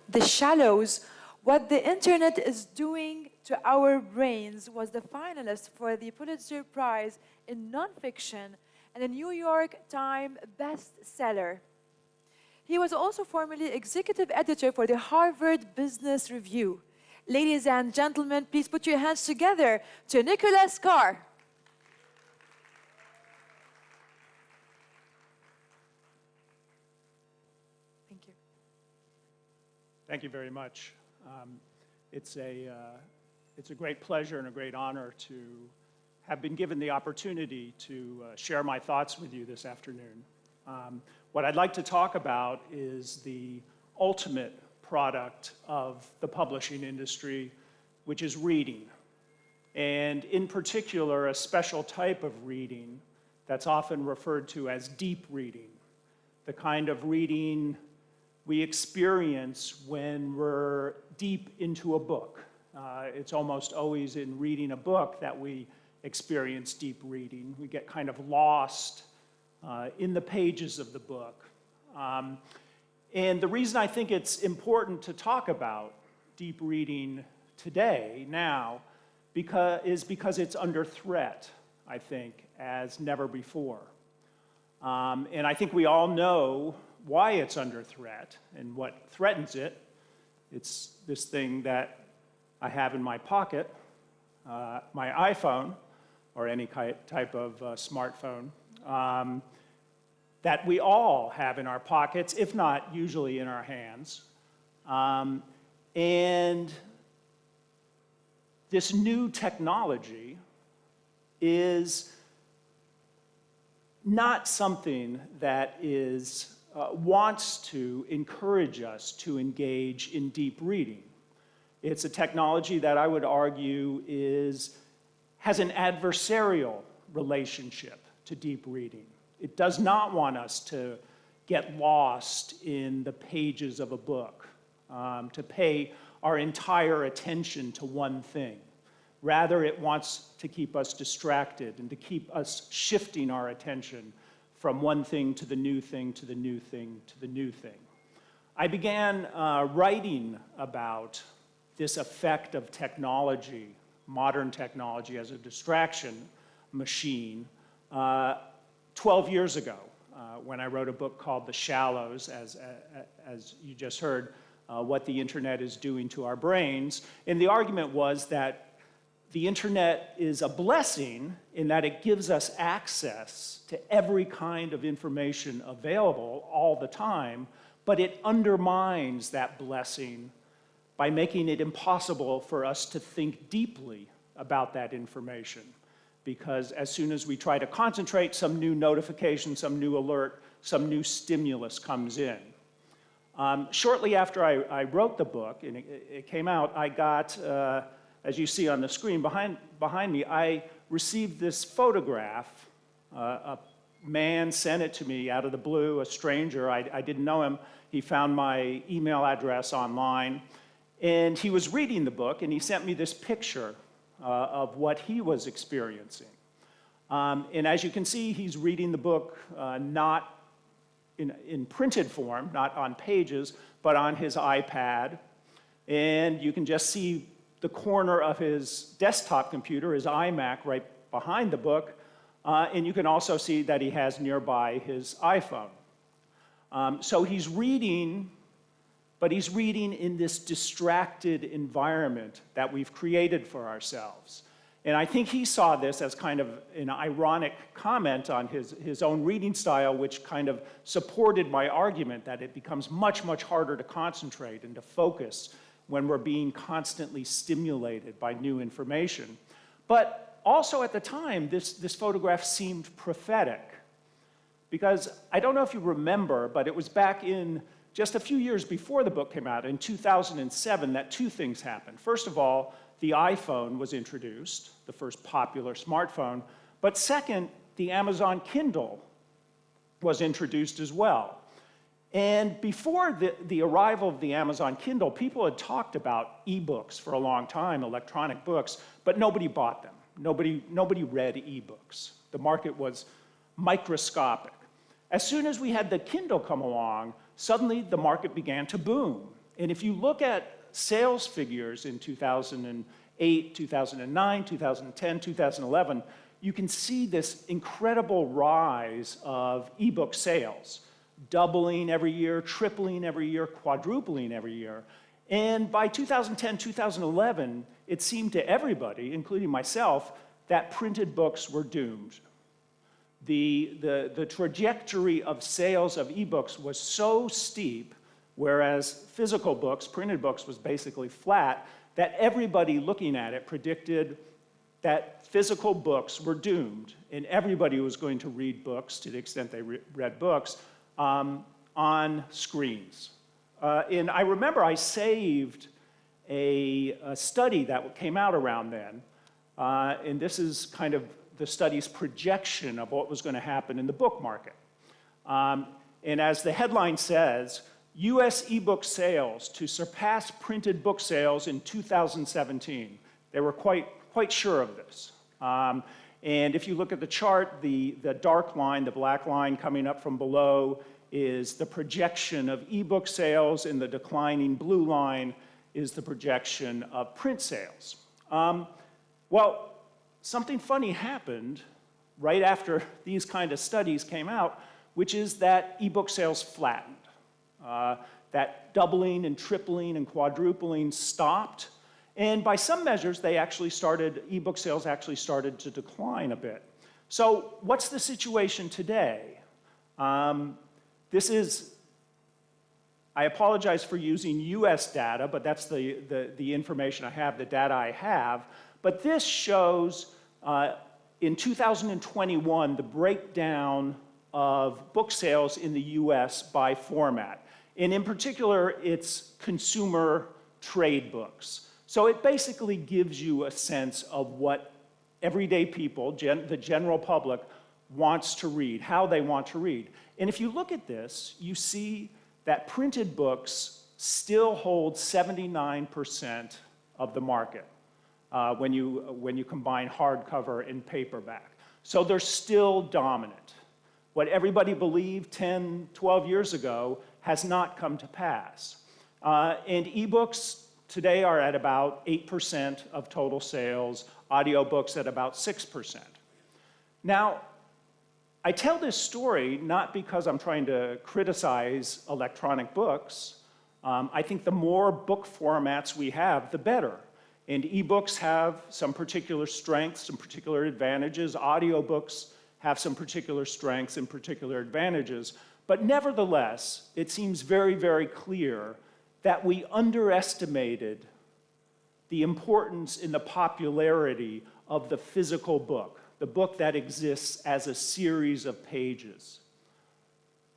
The Shallows, What the Internet is Doing to Our Brains was the finalist for the Pulitzer Prize in Nonfiction and a New York Times bestseller. He was also formerly executive editor for the Harvard Business Review. Ladies and gentlemen, please put your hands together to Niykolas Carr. Thank you. Thank you very much. It's a great pleasure and a great honor to have been given the opportunity to share my thoughts with you this afternoon. What I'd like to talk about is the ultimate product of the publishing industry, which is reading. And in particular, a special type of reading that's often referred to as deep reading, the kind of reading we experience when we're deep into a book. It's almost always in reading a book that we experience deep reading. We get kind of lost in the pages of the book. And the reason I think it's important to talk about deep reading today, now, is because it's under threat, I think, as never before. And I think we all know why it's under threat and what threatens it. It's this thing that I have in my pocket, my iPhone, or any type of smartphone, that we all have in our pockets, if not usually in our hands. And this new technology is not something that wants to encourage us to engage in deep reading. It's a technology that I would argue has an adversarial relationship to deep reading. It does not want us to get lost in the pages of a book, to pay our entire attention to one thing. Rather, it wants to keep us distracted and to keep us shifting our attention from one thing to the new thing, to the new thing, to the new thing. I began writing about this effect of technology, modern technology, as a distraction machine 12 years ago, when I wrote a book called The Shallows, as you just heard, what the internet is doing to our brains. And the argument was that the internet is a blessing in that it gives us access to every kind of information available all the time, but it undermines that blessing by making it impossible for us to think deeply about that information. Because as soon as we try to concentrate, some new notification, some new alert, some new stimulus comes in. Shortly after I wrote the book, and it came out, I got, as you see on the screen behind me, I received this photograph. A man sent it to me out of the blue, a stranger. I didn't know him. He found my email address online, and he was reading the book, and he sent me this picture of what he was experiencing. And as you can see, he's reading the book not in printed form, not on pages, but on his iPad. And you can just see the corner of his desktop computer, his iMac, right behind the book. And you can also see that he has nearby his iPhone. So he's reading, but he's reading in this distracted environment that we've created for ourselves. And I think he saw this as kind of an ironic comment on his own reading style, which kind of supported my argument that it becomes much, much harder to concentrate and to focus when we're being constantly stimulated by new information. But also at the time, this photograph seemed prophetic. Because I don't know if you remember, but it was back in just a few years before the book came out, in 2007, that two things happened. First of all, the iPhone was introduced, the first popular smartphone. But second, the Amazon Kindle was introduced as well. And before the arrival of the Amazon Kindle, people had talked about ebooks for a long time, electronic books, but nobody bought them. Nobody read ebooks. The market was microscopic. As soon as we had the Kindle come along, suddenly the market began to boom. And if you look at sales figures in 2008, 2009, 2010, 2011, you can see this incredible rise of ebook sales, doubling every year, tripling every year, quadrupling every year. And by 2010, 2011, it seemed to everybody, including myself, that printed books were doomed. The trajectory of sales of ebooks was so steep, whereas physical books, printed books, was basically flat, that everybody looking at it predicted that physical books were doomed, and everybody was going to read books, to the extent they read books, on screens. And I remember I saved a study that came out around then, and this is kind of the study's projection of what was going to happen in the book market. And as the headline says, US ebook sales to surpass printed book sales in 2017. They were quite sure of this. And if you look at the chart, the dark line, the black line coming up from below, is the projection of ebook sales, and the declining blue line is the projection of print sales. Well, something funny happened right after these kind of studies came out, which is that ebook sales flattened. That doubling and tripling and quadrupling stopped, and by some measures, ebook sales actually started to decline a bit. So what's the situation today? I apologize for using US data, but that's the information I have, the data I have. But this shows in 2021 the breakdown of book sales in the US by format. And in particular, it's consumer trade books. So it basically gives you a sense of what everyday people, the general public, wants to read, how they want to read. And if you look at this, you see that printed books still hold 79% of the market when you combine hardcover and paperback. So they're still dominant. What everybody believed 10, 12 years ago has not come to pass. And ebooks today are at about 8% of total sales, audiobooks at about 6%. Now, I tell this story not because I'm trying to criticize electronic books. I think the more book formats we have, the better. And ebooks have some particular strengths, some particular advantages. Audiobooks have some particular strengths and particular advantages. But nevertheless, it seems very, very clear that we underestimated the importance and the popularity of the physical book, the book that exists as a series of pages.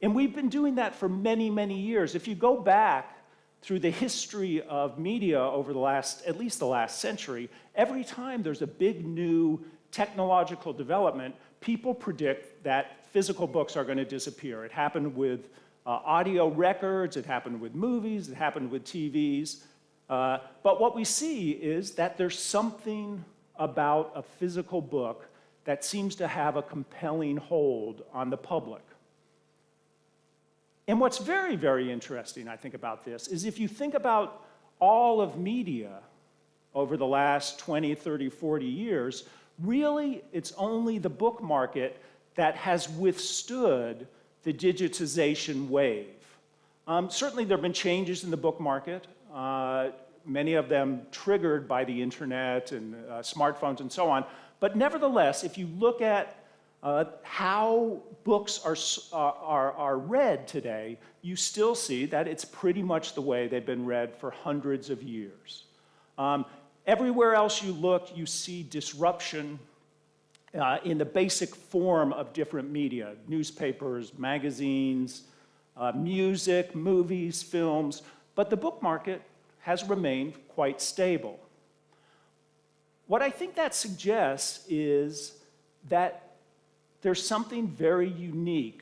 And we've been doing that for many, many years. If you go back through the history of media over at least the last century, every time there's a big new technological development, people predict that physical books are going to disappear. It happened with audio records, it happened with movies, it happened with TVs. But what we see is that there's something about a physical book that seems to have a compelling hold on the public. And what's very, very interesting, I think, about this is if you think about all of media over the last 20, 30, 40 years, really it's only the book market that has withstood the digitization wave. Certainly there have been changes in the book market, many of them triggered by the internet and smartphones and so on. But nevertheless, if you look at how books are read today, you still see that it's pretty much the way they've been read for hundreds of years. Everywhere else you look, you see disruption in the basic form of different media, newspapers, magazines, music, movies, films, but the book market has remained quite stable. What I think that suggests is that there's something very unique,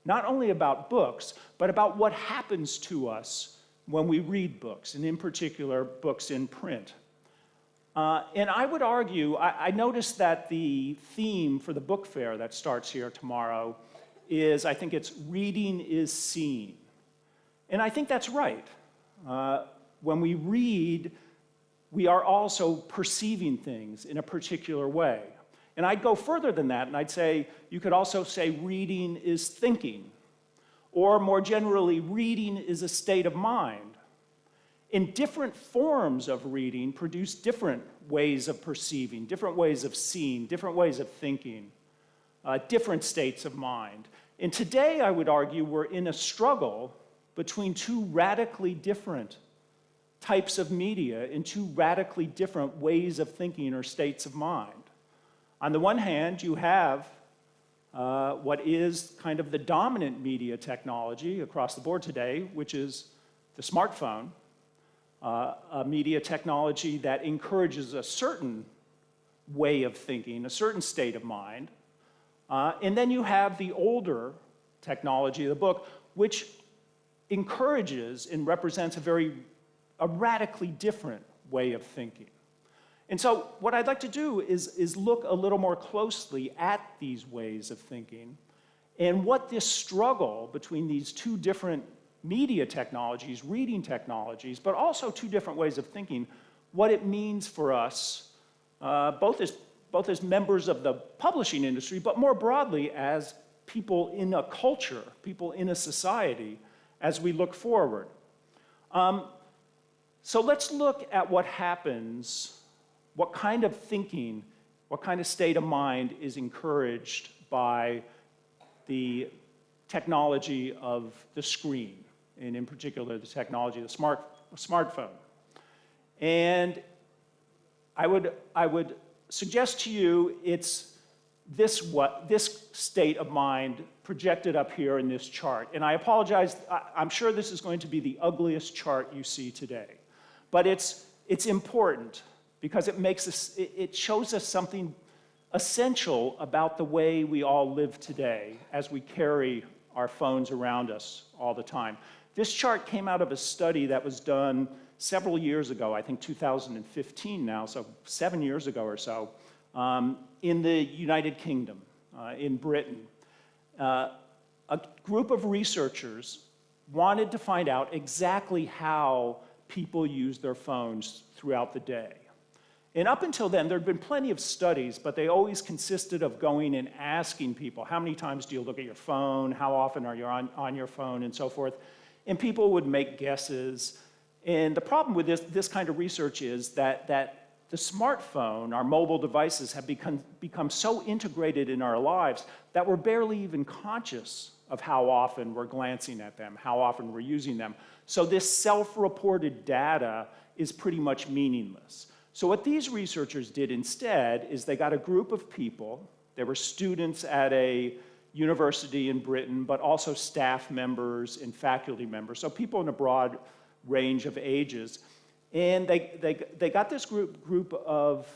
not only about books, but about what happens to us when we read books, and in particular, books in print. And I would argue, I noticed that the theme for the book fair that starts here tomorrow is, I think it's reading is seen. And I think that's right. when we read, we are also perceiving things in a particular way. And I'd go further than that, and I'd say, you could also say reading is thinking. Or more generally, reading is a state of mind. And different forms of reading produce different ways of perceiving, different ways of seeing, different ways of thinking, different states of mind. And today, I would argue, we're in a struggle between two radically different types of media in two radically different ways of thinking or states of mind. On the one hand, you have what is kind of the dominant media technology across the board today, which is the smartphone, a media technology that encourages a certain way of thinking, a certain state of mind. And then you have the older technology of the book, which encourages and represents a radically different way of thinking. And so what I'd like to do is look a little more closely at these ways of thinking and what this struggle between these two different media technologies, reading technologies, but also two different ways of thinking, what it means for us, both as members of the publishing industry, but more broadly as people in a culture, people in a society, as we look forward. So let's look at what happens, what kind of thinking, what kind of state of mind is encouraged by the technology of the screen, and in particular the technology of the smartphone. And I would suggest to you it's this state of mind projected up here in this chart. And I apologize, I'm sure this is going to be the ugliest chart you see today. But it's important because it shows us something essential about the way we all live today as we carry our phones around us all the time. This chart came out of a study that was done several years ago, I think 2015 now, so 7 years ago or so, in the United Kingdom, in Britain. A group of researchers wanted to find out exactly how people use their phones throughout the day. And up until then, there had been plenty of studies, but they always consisted of going and asking people, how many times do you look at your phone? How often are you on your phone? And so forth. And people would make guesses. And the problem with this kind of research is that the smartphone, our mobile devices, have become so integrated in our lives that we're barely even conscious of how often we're glancing at them, how often we're using them. So this self-reported data is pretty much meaningless. So what these researchers did instead is they got a group of people. They were students at a university in Britain, but also staff members and faculty members, so people in a broad range of ages. And they got this group of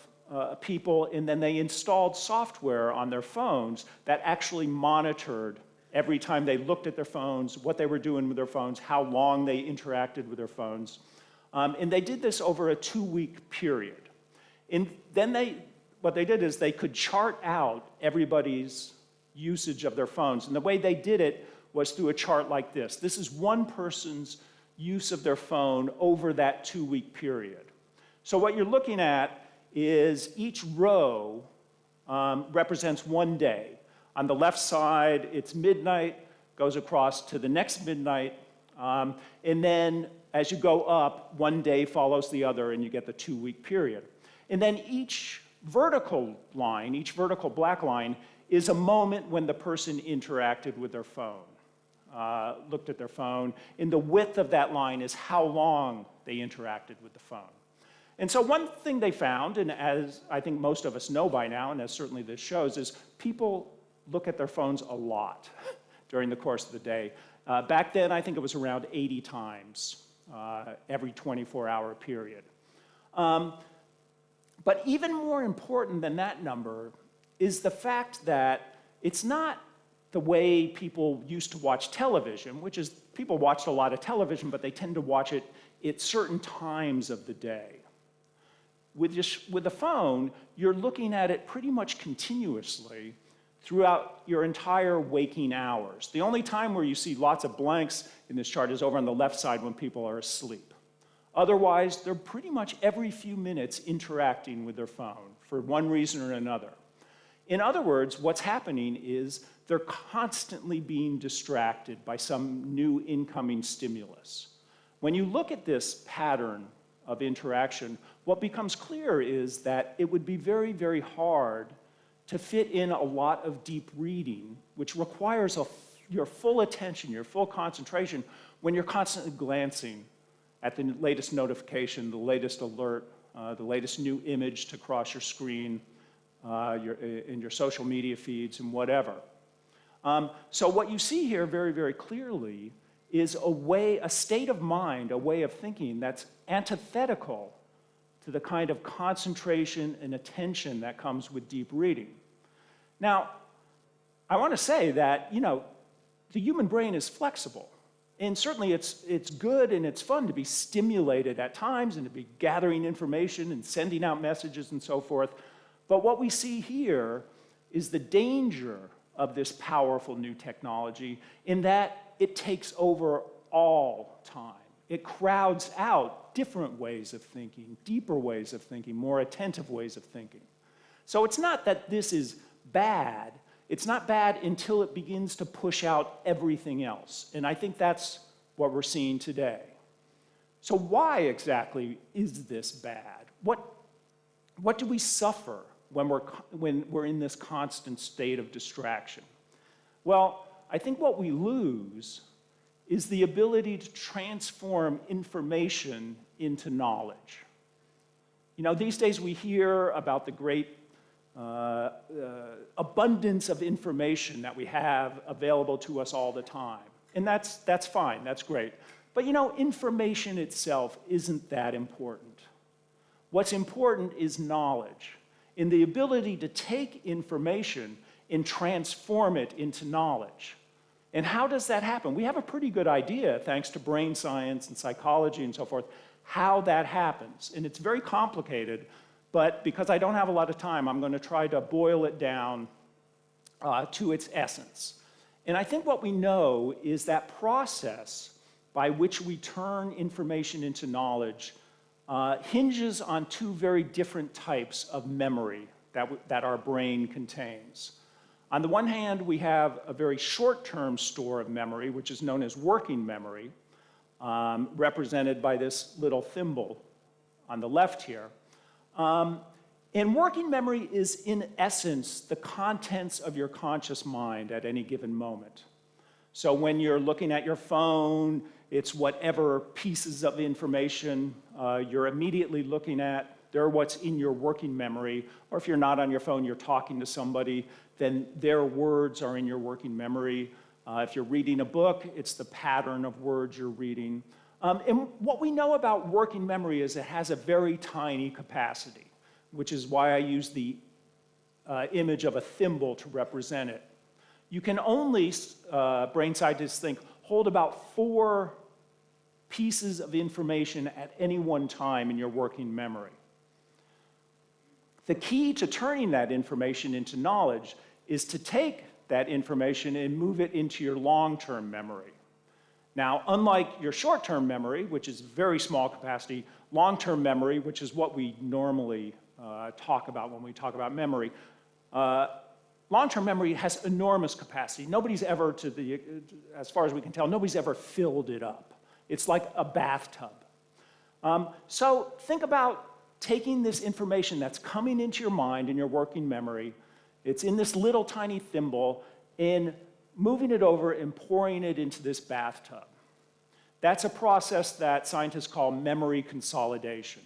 people, and then they installed software on their phones that actually monitored every time they looked at their phones, what they were doing with their phones, how long they interacted with their phones. And they did this over a 2-week period. And then what they did is they could chart out everybody's usage of their phones. And the way they did it was through a chart like this. This is one person's use of their phone over that 2-week period. So what you're looking at is each row represents one day. On the left side, it's midnight, goes across to the next midnight, and then as you go up, one day follows the other, and you get the 2-week period. And then each vertical line, each vertical black line, is a moment when the person interacted with their phone, looked at their phone, and the width of that line is how long they interacted with the phone. And so one thing they found, and as I think most of us know by now, and as certainly this shows, is people look at their phones a lot during the course of the day. Back then, I think it was around 80 times every 24-hour period. But even more important than that number is the fact that it's not the way people used to watch television, which is people watched a lot of television, but they tend to watch it at certain times of the day. With the phone, you're looking at it pretty much continuously throughout your entire waking hours. The only time where you see lots of blanks in this chart is over on the left side when people are asleep. Otherwise, they're pretty much every few minutes interacting with their phone for one reason or another. In other words, what's happening is they're constantly being distracted by some new incoming stimulus. When you look at this pattern of interaction, what becomes clear is that it would be very, very hard to fit in a lot of deep reading, which requires your full attention, your full concentration, when you're constantly glancing at the latest notification, the latest alert, the latest new image to cross your screen, in your social media feeds and whatever. So what you see here very, very clearly is a state of mind, a way of thinking that's antithetical to the kind of concentration and attention that comes with deep reading. Now, I want to say that, the human brain is flexible. And certainly it's good and it's fun to be stimulated at times and to be gathering information and sending out messages and so forth. But what we see here is the danger of this powerful new technology in that it takes over all time. It crowds out different ways of thinking, deeper ways of thinking, more attentive ways of thinking. So it's not that this is bad. It's not bad until it begins to push out everything else. And I think that's what we're seeing today. So why exactly is this bad? What do we suffer when we're in this constant state of distraction? Well, I think what we lose is the ability to transform information into knowledge. These days we hear about the great abundance of information that we have available to us all the time. And that's fine, that's great. But information itself isn't that important. What's important is knowledge, and the ability to take information and transform it into knowledge. And how does that happen? We have a pretty good idea, thanks to brain science and psychology and so forth, how that happens. And it's very complicated, but because I don't have a lot of time, I'm going to try to boil it down to its essence. And I think what we know is that process by which we turn information into knowledge hinges on two very different types of memory that our brain contains. On the one hand, we have a very short-term store of memory, which is known as working memory, represented by this little thimble on the left here. And working memory is, in essence, the contents of your conscious mind at any given moment. So when you're looking at your phone, it's whatever pieces of information you're immediately looking at. They're what's in your working memory. Or if you're not on your phone, you're talking to somebody, then their words are in your working memory. If you're reading a book, it's the pattern of words you're reading. And what we know about working memory is it has a very tiny capacity, which is why I use the image of a thimble to represent it. You can only, brain scientists think, hold about 4 pieces of information at any one time in your working memory. The key to turning that information into knowledge is to take that information and move it into your long-term memory. Now, unlike your short-term memory, which is very small capacity, long-term memory, which is what we normally talk about when we talk about memory, long-term memory has enormous capacity. Nobody's ever, as far as we can tell, nobody's ever filled it up. It's like a bathtub. So think about taking this information that's coming into your mind in your working memory, it's in this little tiny thimble, and moving it over and pouring it into this bathtub. That's a process that scientists call memory consolidation.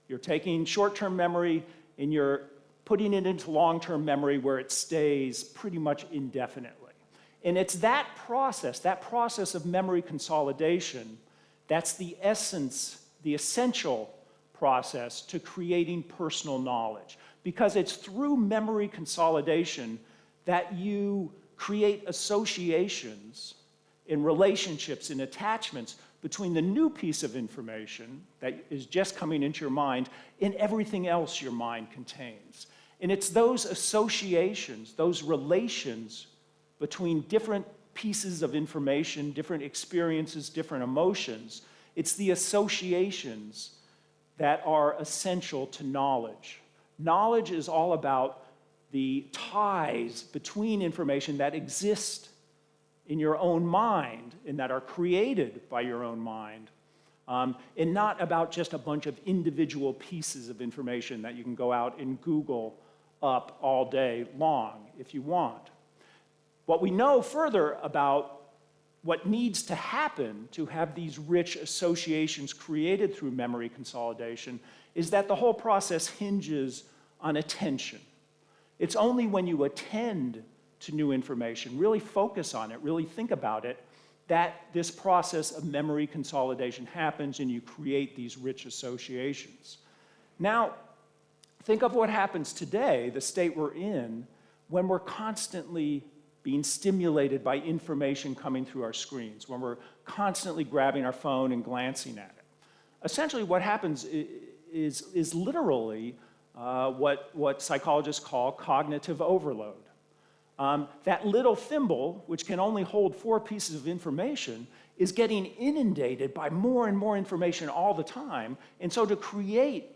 You're taking short-term memory and you're putting it into long-term memory where it stays pretty much indefinitely. And it's that process of memory consolidation, that's the essence, the essential process to creating personal knowledge. Because it's through memory consolidation that you create associations in relationships and attachments between the new piece of information that is just coming into your mind and everything else your mind contains. And it's those associations, those relations between different pieces of information, different experiences, different emotions. It's the associations that are essential to knowledge. Knowledge is all about the ties between information that exist in your own mind and that are created by your own mind, and not about just a bunch of individual pieces of information that you can go out and Google up all day long if you want. What we know further about what needs to happen to have these rich associations created through memory consolidation is that the whole process hinges on attention. It's only when you attend to new information, really focus on it, really think about it, that this process of memory consolidation happens and you create these rich associations. Now, think of what happens today, the state we're in, when we're constantly being stimulated by information coming through our screens, when we're constantly grabbing our phone and glancing at it. Essentially, what happens is literally what psychologists call cognitive overload. That little thimble, which can only hold 4 pieces of information, is getting inundated by more and more information all the time. And so to create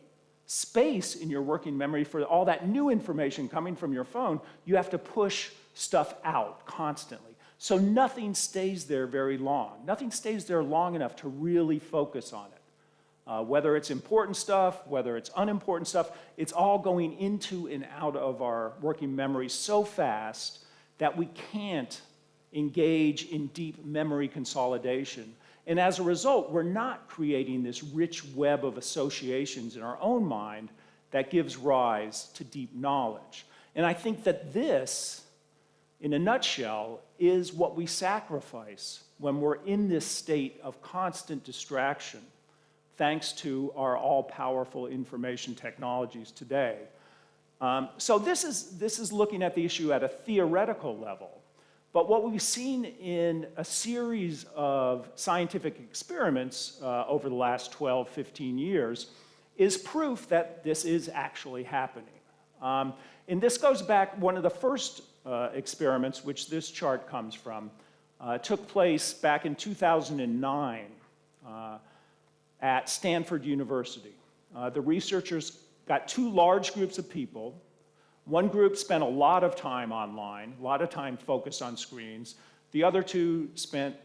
space in your working memory for all that new information coming from your phone, you have to push stuff out constantly. So nothing stays there very long. Nothing stays there long enough to really focus on it. Whether it's important stuff, whether it's unimportant stuff, it's all going into and out of our working memory so fast that we can't engage in deep memory consolidation. And as a result, we're not creating this rich web of associations in our own mind that gives rise to deep knowledge. And I think that this, in a nutshell, is what we sacrifice when we're in this state of constant distraction, thanks to our all-powerful information technologies today. So this is looking at the issue at a theoretical level. But what we've seen in a series of scientific experiments over the last 12, 15 years is proof that this is actually happening. And this goes back, one of the first experiments, which this chart comes from, took place back in 2009 at Stanford University. The researchers got 2 large groups of people. One group spent a lot of time online, a lot of time focused on screens. The other group spent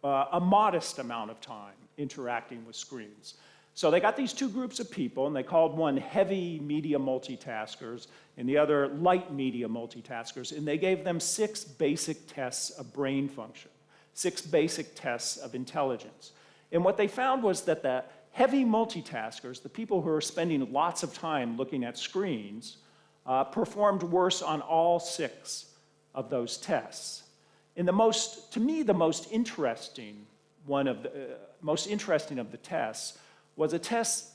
a modest amount of time interacting with screens. So they got these 2 groups of people, and they called one heavy media multitaskers and the other light media multitaskers, and they gave them 6 basic tests of brain function, 6 basic tests of intelligence. And what they found was that the heavy multitaskers, the people who are spending lots of time looking at screens, performed worse on all 6 of those tests. And to me, the most interesting of the tests was a test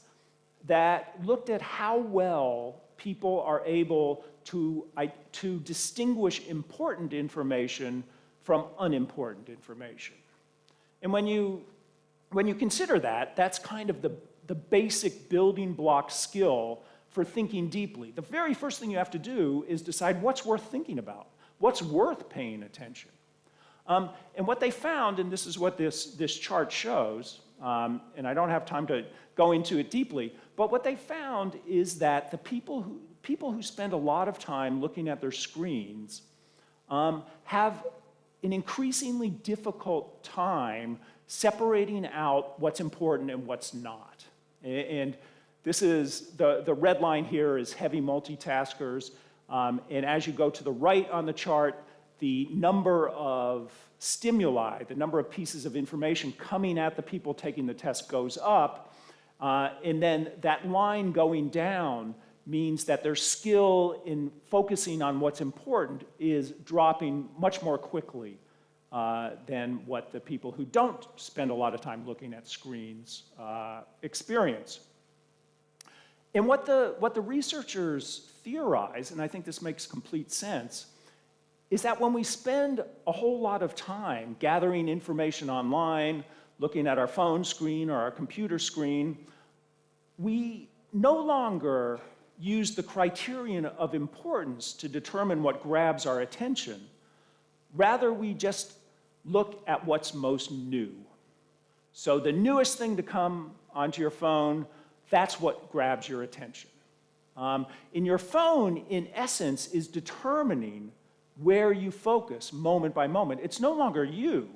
that looked at how well people are able to distinguish important information from unimportant information. And when you consider that, that's kind of the basic building block skill for thinking deeply. The very first thing you have to do is decide what's worth thinking about, what's worth paying attention. And what they found, and this is what this chart shows, and I don't have time to go into it deeply, but what they found is that the people who spend a lot of time looking at their screens have an increasingly difficult time separating out what's important and what's not. And this is, the red line here is heavy multitaskers, and as you go to the right on the chart, the number of stimuli, the number of pieces of information coming at the people taking the test goes up, and then that line going down means that their skill in focusing on what's important is dropping much more quickly than what the people who don't spend a lot of time looking at screens experience. And what the researchers theorize, and I think this makes complete sense, is that when we spend a whole lot of time gathering information online, looking at our phone screen or our computer screen, we no longer use the criterion of importance to determine what grabs our attention. Rather, we just look at what's most new. So the newest thing to come onto your phone, that's what grabs your attention. In your phone, in essence, is determining where you focus moment by moment. It's no longer you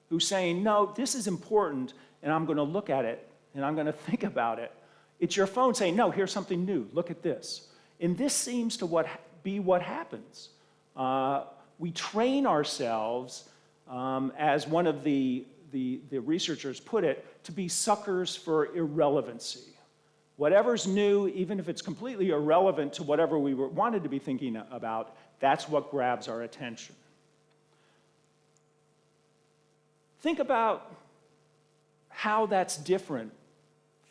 who's saying, no, this is important, and I'm going to look at it, and I'm going to think about it. It's your phone saying, no, here's something new. Look at this. And this seems to be what happens. We train ourselves, as one of the researchers put it, to be suckers for irrelevancy. Whatever's new, even if it's completely irrelevant to whatever we wanted to be thinking about, that's what grabs our attention. Think about how that's different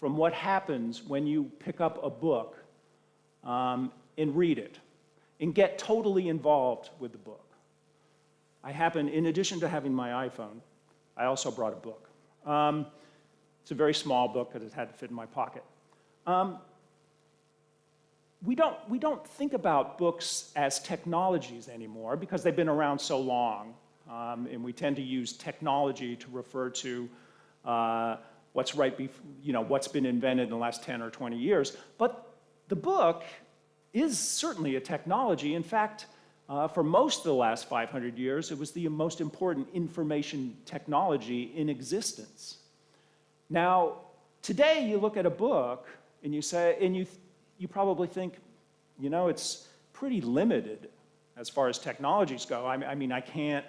from what happens when you pick up a book and read it and get totally involved with the book. In addition to having my iPhone, I also brought a book. It's a very small book because it had to fit in my pocket. We don't think about books as technologies anymore because they've been around so long, and we tend to use technology to refer to what's been invented in the last 10 or 20 years. But the book is certainly a technology. In fact, for most of the last 500 years, it was the most important information technology in existence. Now, today you look at a book and you probably think, it's pretty limited as far as technologies go. I can't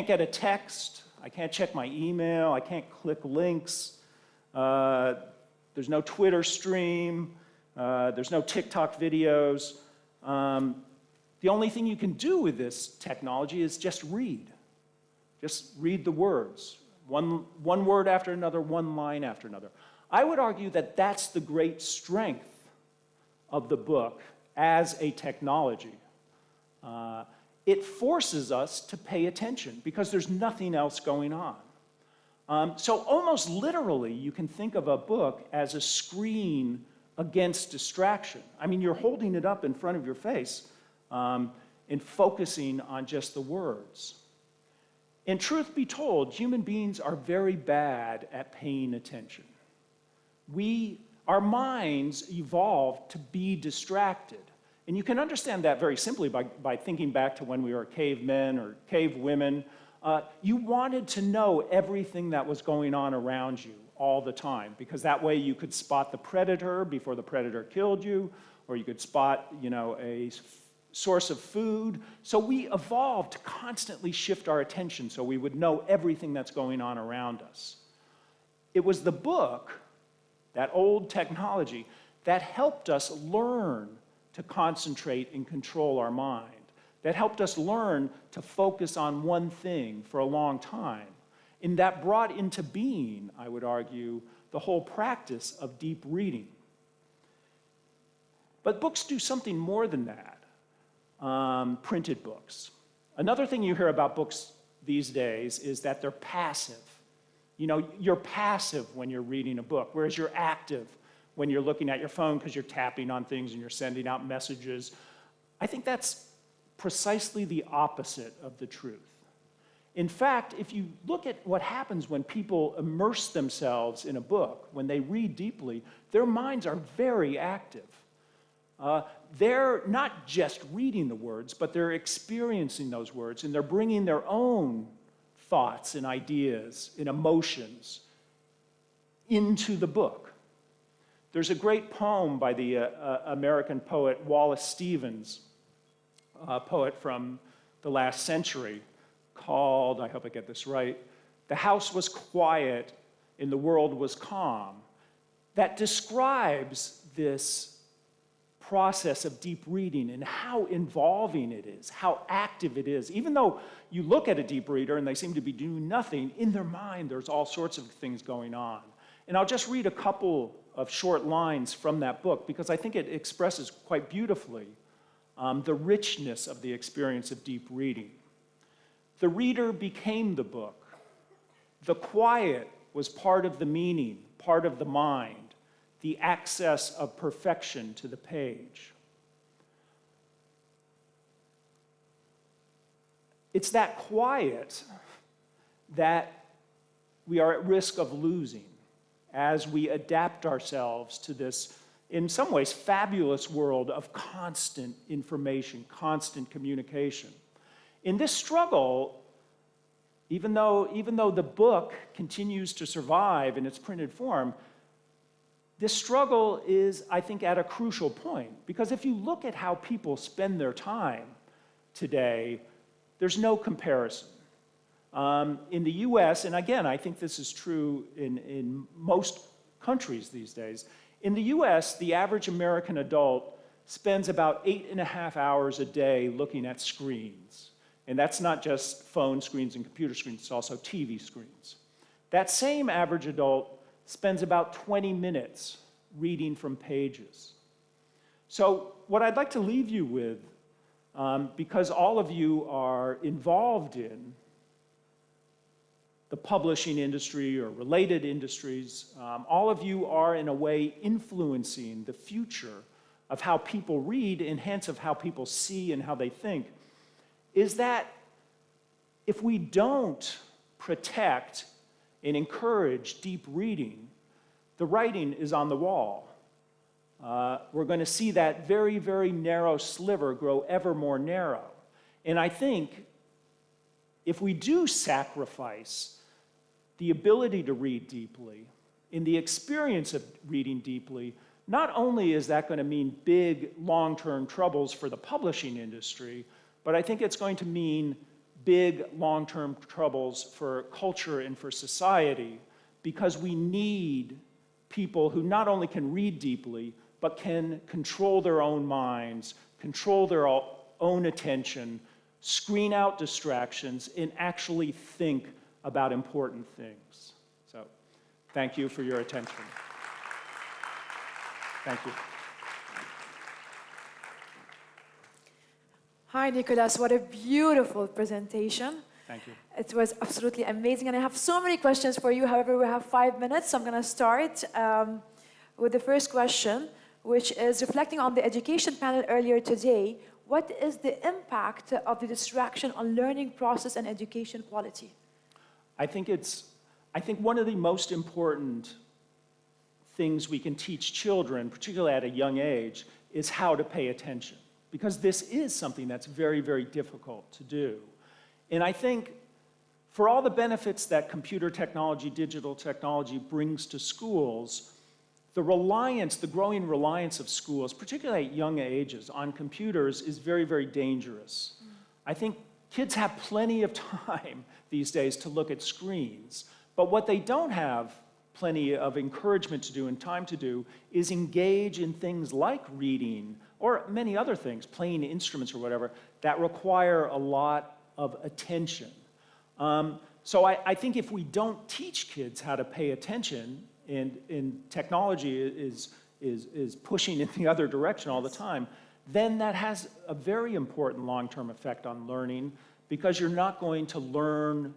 get a text, I can't check my email, I can't click links, there's no Twitter stream, there's no TikTok videos. The only thing you can do with this technology is just read. Just read the words. One word after another, one line after another. I would argue that that's the great strength of the book as a technology. It forces us to pay attention because there's nothing else going on. So almost literally, you can think of a book as a screen against distraction. You're holding it up in front of your face and focusing on just the words. And truth be told, human beings are very bad at paying attention. Our minds evolved to be distracted. And you can understand that very simply by thinking back to when we were cavemen or cavewomen. You wanted to know everything that was going on around you all the time, because that way you could spot the predator before the predator killed you, or you could spot, a source of food. So we evolved to constantly shift our attention so we would know everything that's going on around us. It was the book, that old technology, that helped us learn to concentrate and control our mind, that helped us learn to focus on one thing for a long time. And that brought into being, I would argue, the whole practice of deep reading. But books do something more than that, printed books. Another thing you hear about books these days is that they're passive. You're passive when you're reading a book, whereas you're active when you're looking at your phone because you're tapping on things and you're sending out messages. I think that's precisely the opposite of the truth. In fact, if you look at what happens when people immerse themselves in a book, when they read deeply, their minds are very active. They're not just reading the words, but they're experiencing those words, and they're bringing their own thoughts and ideas and emotions into the book. There's a great poem by the American poet Wallace Stevens, a poet from the last century, called, I hope I get this right, "The House Was Quiet and the World Was Calm," that describes this process of deep reading and how involving it is, how active it is. Even though you look at a deep reader and they seem to be doing nothing, in their mind there's all sorts of things going on. And I'll just read a couple of short lines from that book because I think it expresses quite beautifully the richness of the experience of deep reading. The reader became the book. The quiet was part of the meaning, part of the mind. the access of perfection to the page. It's that quiet that we are at risk of losing as we adapt ourselves to this, in some ways, fabulous world of constant information, constant communication. In this struggle, even though the book continues to survive in its printed form, this struggle is, I think, at a crucial point. Because if you look at how people spend their time today, there's no comparison. In the US, and again, I think this is true in most countries these days, in the US, the average American adult spends about 8.5 hours a day looking at screens. And that's not just phone screens and computer screens, it's also TV screens. That same average adult spends about 20 minutes reading from pages. So what I'd like to leave you with, because all of you are involved in the publishing industry or related industries, all of you are in a way influencing the future of how people read and hence of how people see and how they think, is that if we don't protect and encourage deep reading, the writing is on the wall. We're going to see that very, very narrow sliver grow ever more narrow. And I think if we do sacrifice the ability to read deeply, in the experience of reading deeply, not only is that going to mean big long-term troubles for the publishing industry, but I think it's going to mean big long-term troubles for culture and for society, because we need people who not only can read deeply, but can control their own minds, control their own attention, screen out distractions, and actually think about important things. So, thank you for your attention. Thank you. Hi, Nicholas. What a beautiful presentation. Thank you. It was absolutely amazing. And I have so many questions for you. However, we have 5 minutes. So I'm going to start with the first question, which is reflecting on the education panel earlier today. What is the impact of the distraction on learning process and education quality? I think one of the most important things we can teach children, particularly at a young age, is how to pay attention. Because this is something that's very, very difficult to do. And I think for all the benefits that computer technology, digital technology brings to schools, the growing reliance of schools, particularly at young ages, on computers is very, very dangerous. I think kids have plenty of time these days to look at screens, but what they don't have plenty of encouragement to do and time to do is engage in things like reading or many other things, playing instruments or whatever, that require a lot of attention. So I think if we don't teach kids how to pay attention, and technology is pushing in the other direction all the time, then that has a very important long-term effect on learning, because you're not going to learn,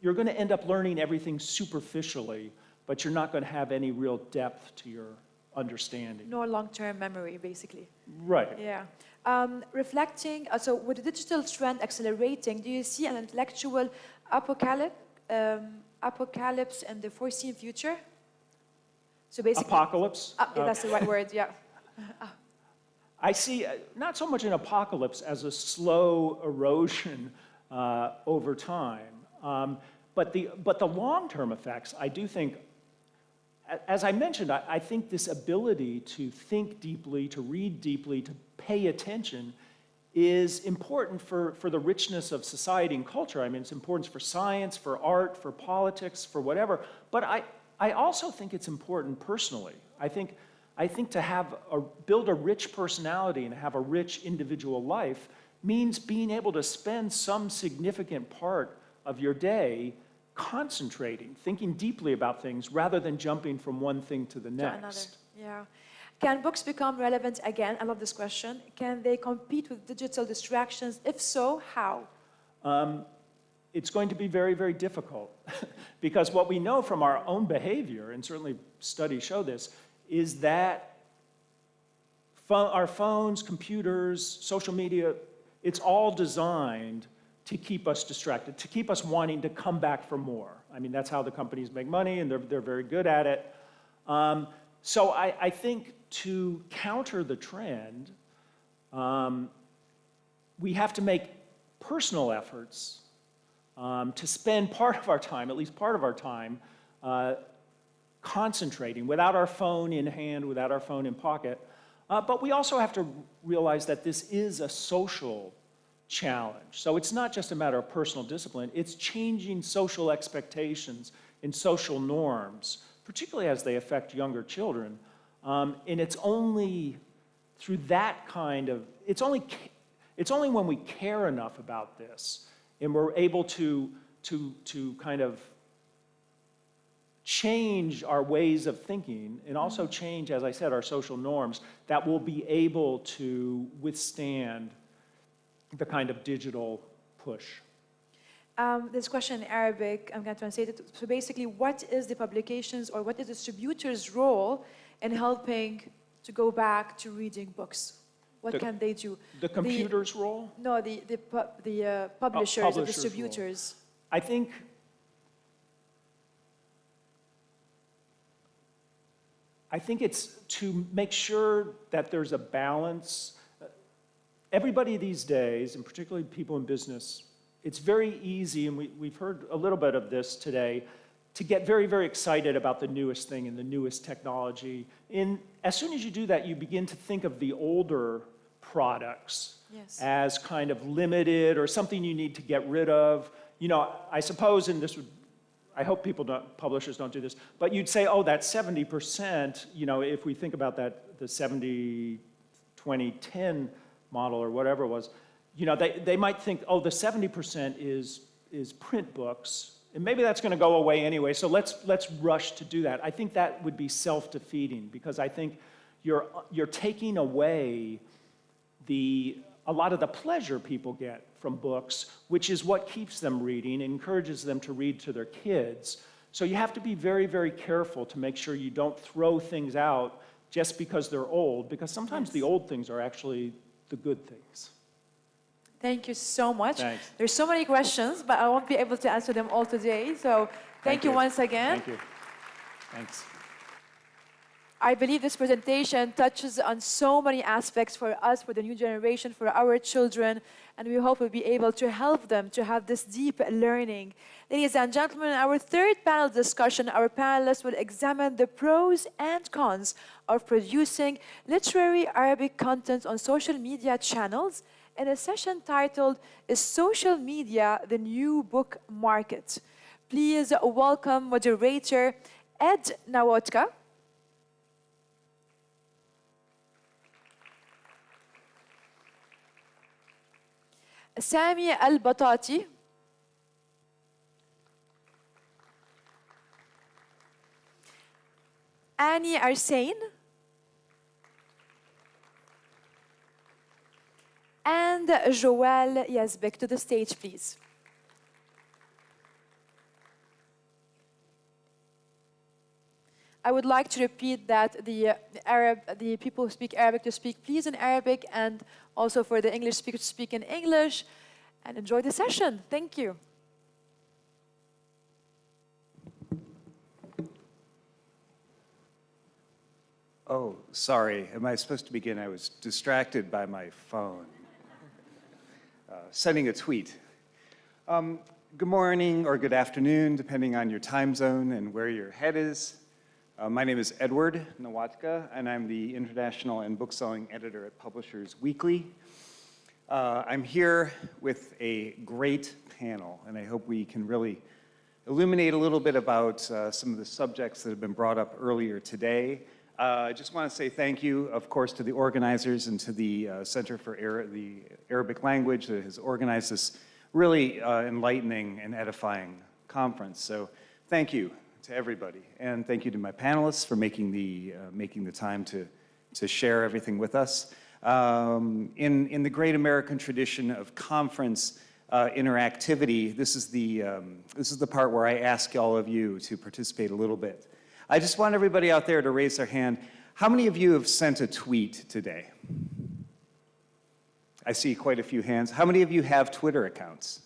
you're going to end up learning everything superficially, but you're not going to have any real depth to your understanding. No long-term memory, basically. Right. Yeah. Reflecting, so with the digital trend accelerating, do you see an intellectual apocalypse in the foreseen future? So basically, apocalypse? That's the right word, yeah. I see not so much an apocalypse as a slow erosion over time. But the long-term effects, I do think, as I mentioned, I think this ability to think deeply, to read deeply, to pay attention is important for the richness of society and culture. I mean, it's important for science, for art, for politics, for whatever. But I also think it's important personally. I think to build a rich personality and have a rich individual life means being able to spend some significant part of your day concentrating, thinking deeply about things rather than jumping from one thing to the next. Yeah. Can books become relevant again? I love this question. Can they compete with digital distractions? If so, how? It's going to be very, very difficult because what we know from our own behavior, and certainly studies show this, is that our phones, computers, social media, it's all designed to keep us distracted, to keep us wanting to come back for more. I mean, that's how the companies make money, and they're very good at it. So I think to counter the trend, we have to make personal efforts to spend part of our time, at least part of our time, concentrating without our phone in hand, without our phone in pocket. But we also have to realize that this is a social challenge. So it's not just a matter of personal discipline, it's changing social expectations and social norms, particularly as they affect younger children. And it's only through that kind of, it's only when we care enough about this and we're able to kind of change our ways of thinking and also change, as I said, our social norms, that we'll be able to withstand the kind of digital push. This question in Arabic, I'm going to translate it. So basically, what is the publications or what is the distributor's role in helping to go back to reading books? What can they do? The computer's role? No, the publishers, the distributors. Role. I think it's to make sure that there's a balance. Everybody these days, and particularly people in business, it's very easy, and we've heard a little bit of this today, to get very, very excited about the newest thing and the newest technology. And as soon as you do that, you begin to think of the older products as kind of limited or something you need to get rid of. You know, I suppose, and this would, I hope publishers don't do this, but you'd say, oh, that 70%, you know, if we think about that, the 70-20-10 model or whatever it was, you know, they might think, oh, the 70% is print books, and maybe that's going to go away anyway, so let's rush to do that. I think that would be self-defeating, because I think you're taking away a lot of the pleasure people get from books, which is what keeps them reading and encourages them to read to their kids. So you have to be very, very careful to make sure you don't throw things out just because they're old, because sometimes the old things are actually the good things. Thank you so much. Thanks. There's so many questions, but I won't be able to answer them all today. So thank you once again. Thank you. Thanks. I believe this presentation touches on so many aspects for us, for the new generation, for our children, and we hope we'll be able to help them to have this deep learning. Ladies and gentlemen, in our third panel discussion, our panelists will examine the pros and cons of producing literary Arabic content on social media channels in a session titled, Is Social Media the New Book Market? Please welcome moderator Ed Nawotka, Sami Al-Batati, Annie Arsain, and Joël Yazbek. To the stage, please. I would like to repeat that the people who speak Arabic to speak please in Arabic, and also for the English speakers to speak in English, and enjoy the session. Thank you. Oh, sorry. Am I supposed to begin? I was distracted by my phone. Sending a tweet. Good morning or good afternoon, depending on your time zone and where your head is. My name is Edward Nawotka, and I'm the international and bookselling editor at Publishers Weekly. I'm here with a great panel, and I hope we can really illuminate a little bit about some of the subjects that have been brought up earlier today. I just want to say thank you, of course, to the organizers and to the Center for the Arabic Language that has organized this really enlightening and edifying conference. So thank you to everybody, and thank you to my panelists for making the time to share everything with us. In the great American tradition of conference interactivity, this is the part where I ask all of you to participate a little bit. I just want everybody out there to raise their hand. How many of you have sent a tweet today? I see quite a few hands. How many of you have Twitter accounts?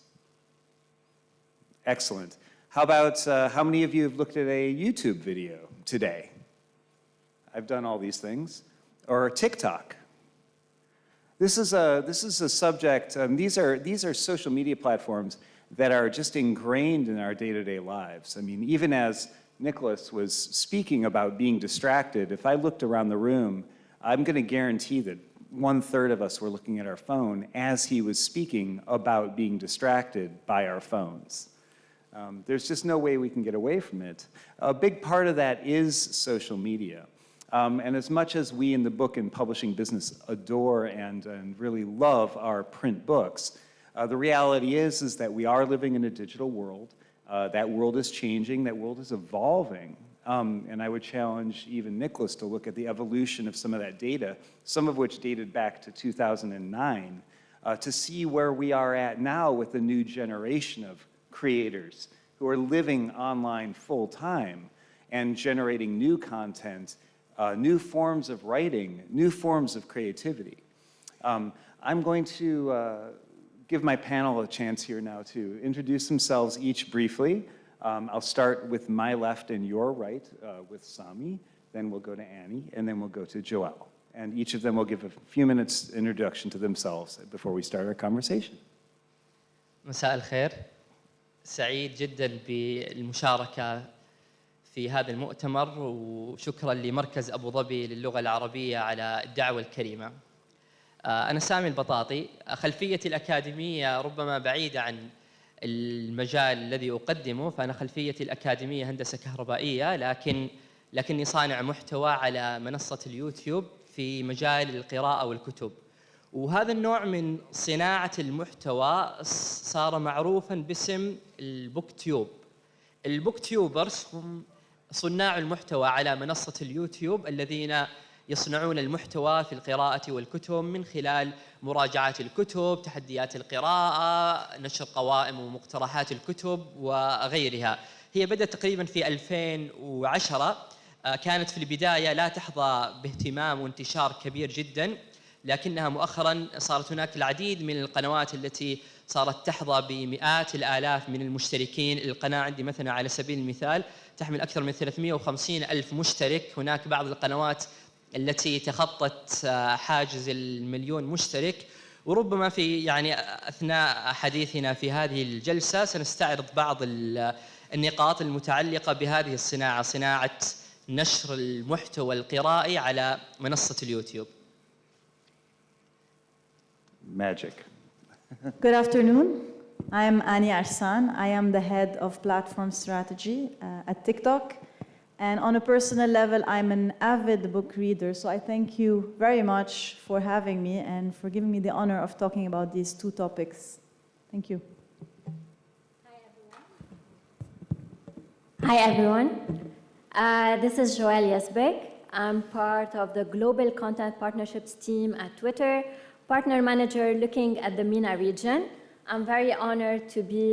Excellent. How about, how many of you have looked at a YouTube video today? I've done all these things. Or TikTok. This is a subject, these are social media platforms that are just ingrained in our day-to-day lives. I mean, even as Niykolas was speaking about being distracted, if I looked around the room, I'm going to guarantee that 1/3 of us were looking at our phone as he was speaking about being distracted by our phones. There's just no way we can get away from it. A big part of that is social media. And as much as we in the book and publishing business adore and really love our print books, the reality is that we are living in a digital world. That world is changing, that world is evolving. And I would challenge even Niykolas to look at the evolution of some of that data, some of which dated back to 2009, to see where we are at now with the new generation of creators who are living online full time and generating new content, new forms of writing, new forms of creativity. I'm going to give my panel a chance here now to introduce themselves each briefly. I'll start with my left and your right with Sami, then we'll go to Annie, and then we'll go to Joelle. And each of them will give a few minutes introduction to themselves before we start our conversation. مساء الخير. سعيد جدا بالمشاركة في هذا المؤتمر وشكرا لمركز أبو ظبي للغة العربية على الدعوة الكريمة. أنا سامي البطاطي. خلفيتي الأكاديمية ربما بعيدة عن المجال الذي أقدمه، فأنا خلفيتي الأكاديمية هندسة كهربائية، لكني صانع محتوى على منصة اليوتيوب في مجال القراءة والكتب. وهذا النوع من صناعة المحتوى صار معروفاً باسم البوكتيوب. البوكتيوبرز هم صناع المحتوى على منصة اليوتيوب الذين يصنعون المحتوى في القراءة والكتب من خلال مراجعة الكتب، تحديات القراءة، نشر قوائم ومقترحات الكتب وغيرها. هي بدأت تقريباً في 2010، كانت في البداية لا تحظى باهتمام وانتشار كبير جداً، لكنها مؤخراً صارت هناك العديد من القنوات التي صارت تحظى بمئات الآلاف من المشتركين. القناة عندي مثلاً على سبيل المثال تحمل أكثر من 350,000 مشترك. هناك بعض القنوات التي تخطت حاجز 1,000,000 مشترك. وربما في أثناء حديثنا في هذه الجلسة سنستعرض بعض النقاط المتعلقة بهذه الصناعة، صناعة نشر المحتوى القرائي على منصة اليوتيوب. Magic. Good afternoon. I'm Annie Arsan. I am the head of platform strategy at TikTok. And on a personal level, I'm an avid book reader. So I thank you very much for having me and for giving me the honor of talking about these two topics. Thank you. Hi, everyone. This is Joelle Yasbek. I'm part of the Global Content Partnerships team at Twitter, partner manager looking at the MENA region. I'm very honored to be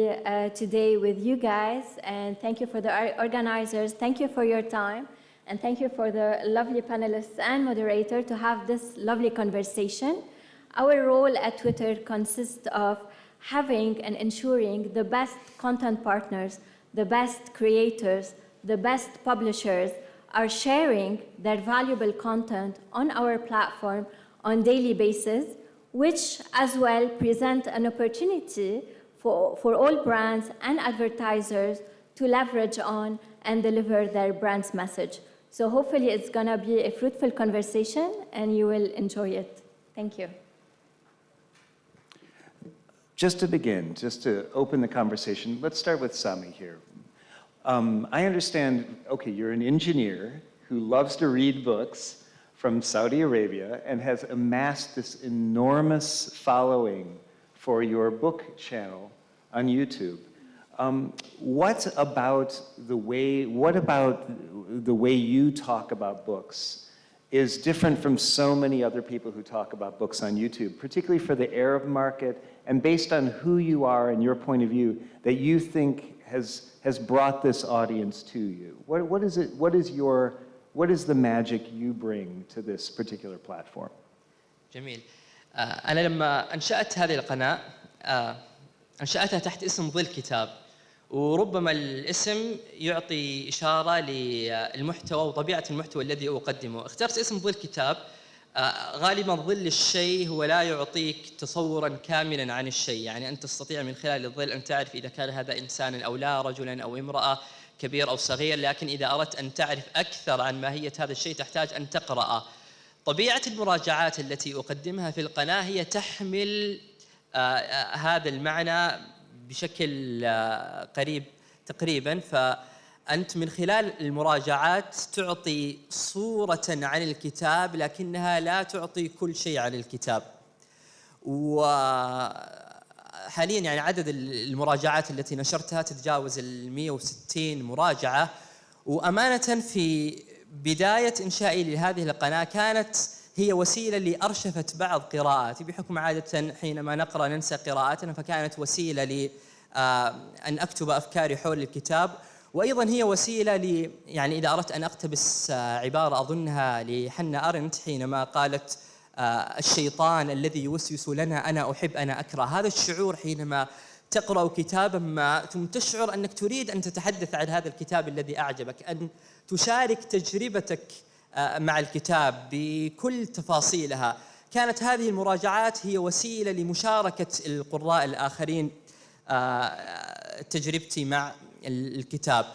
today with you guys, and thank you for the organizers. Thank you for your time, and thank you for the lovely panelists and moderator to have this lovely conversation. Our role at Twitter consists of having and ensuring the best content partners, the best creators, the best publishers are sharing their valuable content on our platform on daily basis, which as well present an opportunity for all brands and advertisers to leverage on and deliver their brand's message. So hopefully it's gonna be a fruitful conversation and you will enjoy it. Thank you. Just to begin, just to open the conversation, let's start with Sami here. I understand, okay, you're an engineer who loves to read books from Saudi Arabia and has amassed this enormous following for your book channel on YouTube. What about the way you talk about books is different from so many other people who talk about books on YouTube, particularly for the Arab market, and based on who you are and your point of view, that you think has brought this audience to you? What is it? What is the magic you bring to this particular platform? جميل. أنا لما أنشأت هذه القناة أنشأتها تحت اسم ظل كتاب، وربما الاسم يعطي إشارة للمحتوى وطبيعة المحتوى الذي أقدمه. اخترت اسم ظل كتاب، غالباً ظل الشيء هو لا يعطيك تصوراً كاملاً عن الشيء، يعني أنت تستطيع من خلال الظل أن تعرف إذا كان هذا إنساناً أو لا، رجلاً أو امرأة، كبير أو صغير، لكن إذا أردت أن تعرف أكثر عن ماهية هذا الشيء تحتاج أن تقرأ. طبيعة المراجعات التي أقدمها في القناة هي تحمل هذا المعنى بشكل قريب تقريباً، فأنت من خلال المراجعات تعطي صورة عن الكتاب لكنها لا تعطي كل شيء عن الكتاب. وحالياً يعني عدد المراجعات التي نشرتها تتجاوز 160 مراجعة، وأمانة في بداية إنشائي لهذه القناة كانت هي وسيلة لأرشفة بعض قراءاتي، بحكم عادة حينما نقرأ ننسى قراءاتنا، فكانت وسيلة لأن أكتب أفكاري حول الكتاب، وأيضا هي وسيلة يعني إذا أردت أن أقتبس عبارة أظنها لحنا أرنت حينما قالت الشيطان الذي يوسوس لنا أنا أحب أنا أكره. هذا الشعور حينما تقرأ كتابا ما ثم تشعر أنك تريد أن تتحدث عن هذا الكتاب الذي أعجبك، أن تشارك تجربتك مع الكتاب بكل تفاصيلها. كانت هذه المراجعات هي وسيلة لمشاركة القراء الآخرين تجربتي مع الكتاب.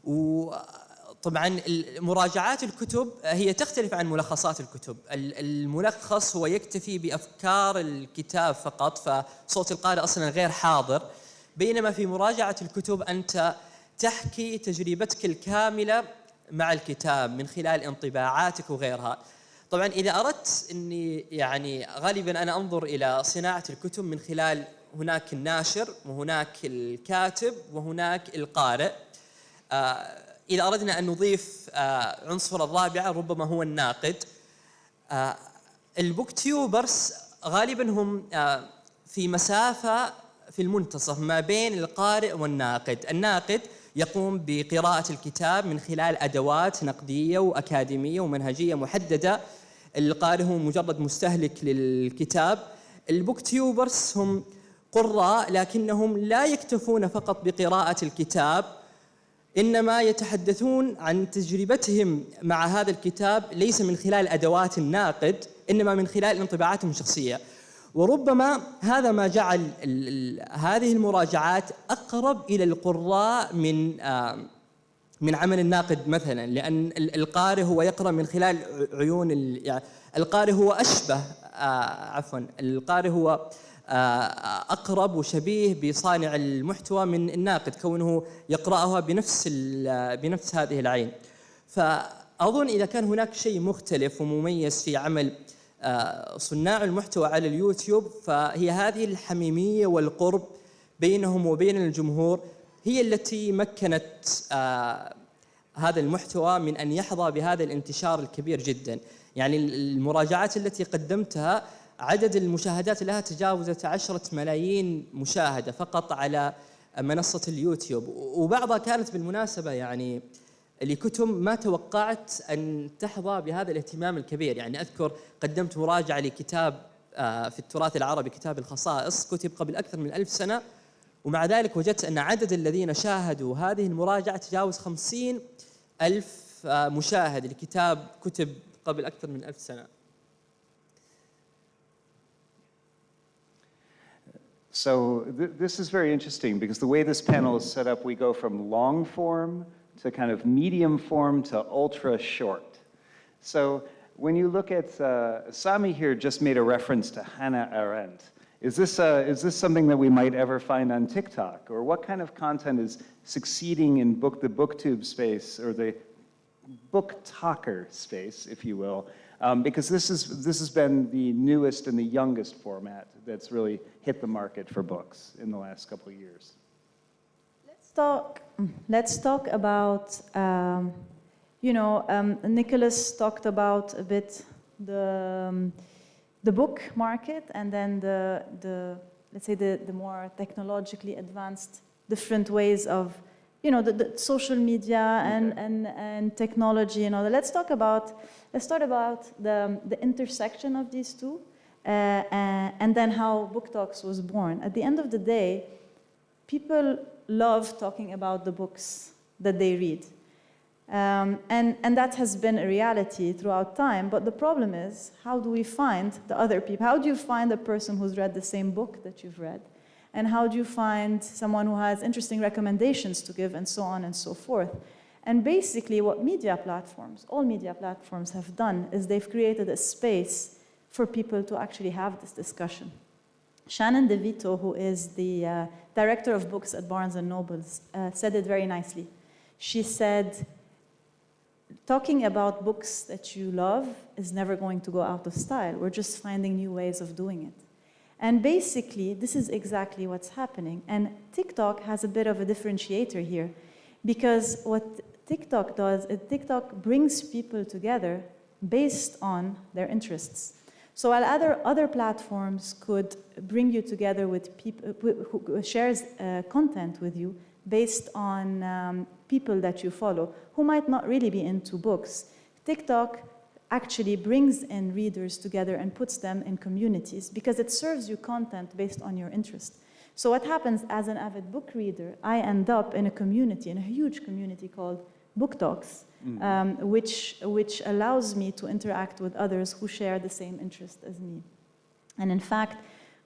وطبعا مراجعات الكتب هي تختلف عن ملخصات الكتب. الملخص هو يكتفي بأفكار الكتاب فقط، فصوت القارئ أصلا غير حاضر، بينما في مراجعة الكتب أنت تحكي تجربتك الكاملة مع الكتاب من خلال انطباعاتك وغيرها. طبعا إذا أردت أني يعني غالبا أنا أنظر إلى صناعة الكتب من خلال هناك الناشر وهناك الكاتب وهناك القارئ. إذا أردنا أن نضيف عنصر الرابع ربما هو الناقد. البوكتيوبرز غالبا هم في مسافة في المنتصف ما بين القارئ والناقد. الناقد يقوم بقراءة الكتاب من خلال أدوات نقدية وأكاديمية ومنهجية محددة، القارئ هو مجرد مستهلك للكتاب. البوكتيوبرز هم قراء لكنهم لا يكتفون فقط بقراءة الكتاب، إنما يتحدثون عن تجربتهم مع هذا الكتاب ليس من خلال أدوات الناقد إنما من خلال انطباعاتهم الشخصية. وربما هذا ما جعل هذه المراجعات أقرب إلى القراء من عمل الناقد مثلا، لأن القارئ هو يقرأ من خلال عيون يعني القارئ هو أشبه القارئ هو أقرب وشبيه بصانع المحتوى من الناقد، كونه يقرأها بنفس هذه العين. فأظن إذا كان هناك شيء مختلف ومميز في عمل صناع المحتوى على اليوتيوب فهي هذه الحميمية والقرب بينهم وبين الجمهور هي التي مكنت هذا المحتوى من أن يحظى بهذا الانتشار الكبير جدا. يعني المراجعات التي قدمتها عدد المشاهدات لها تجاوزت 10 ملايين مشاهدة فقط على منصة اليوتيوب، وبعضها كانت بالمناسبة يعني لكتب ما توقعت أن تحظى بهذا الاهتمام الكبير. يعني أذكر قدمت مراجعة لكتاب في التراث العربي، كتاب الخصائص، كتب قبل أكثر من 1000 سنة، ومع ذلك وجدت أن عدد الذين شاهدوا هذه المراجعة تجاوز 50,000 مشاهد لكتاب كتب قبل أكثر من 1000 سنة. So this is very interesting because the way this panel is set up, we go from long form to kind of medium form to ultra short. So when you look at, Sami here just made a reference to Hannah Arendt. Is this something that we might ever find on TikTok? Or what kind of content is succeeding in the booktube space or the book talker space, if you will? Because this has been the newest and the youngest format that's really hit the market for books in the last couple of years. Let's talk about, Nicholas talked about a bit the book market and then the let's say the more technologically advanced different ways of, the social media and technology and all that. Let's start about the intersection of these two, and then how Book Talks was born. At the end of the day, people love talking about the books that they read. And that has been a reality throughout time, but the problem is, how do we find the other people? How do you find a person who's read the same book that you've read? And how do you find someone who has interesting recommendations to give, and so on and so forth? And basically what all media platforms have done is they've created a space for people to actually have this discussion. Shannon DeVito, who is the director of books at Barnes & Noble, said it very nicely. She said, talking about books that you love is never going to go out of style. We're just finding new ways of doing it. And basically, this is exactly what's happening. And TikTok has a bit of a differentiator here, because what TikTok does is TikTok brings people together based on their interests. So while other platforms could bring you together with people who shares content with you based on people that you follow, who might not really be into books, TikTok actually brings in readers together and puts them in communities because it serves you content based on your interest. So what happens as an avid book reader, I end up in a huge community called Book Talks, which allows me to interact with others who share the same interest as me. And in fact,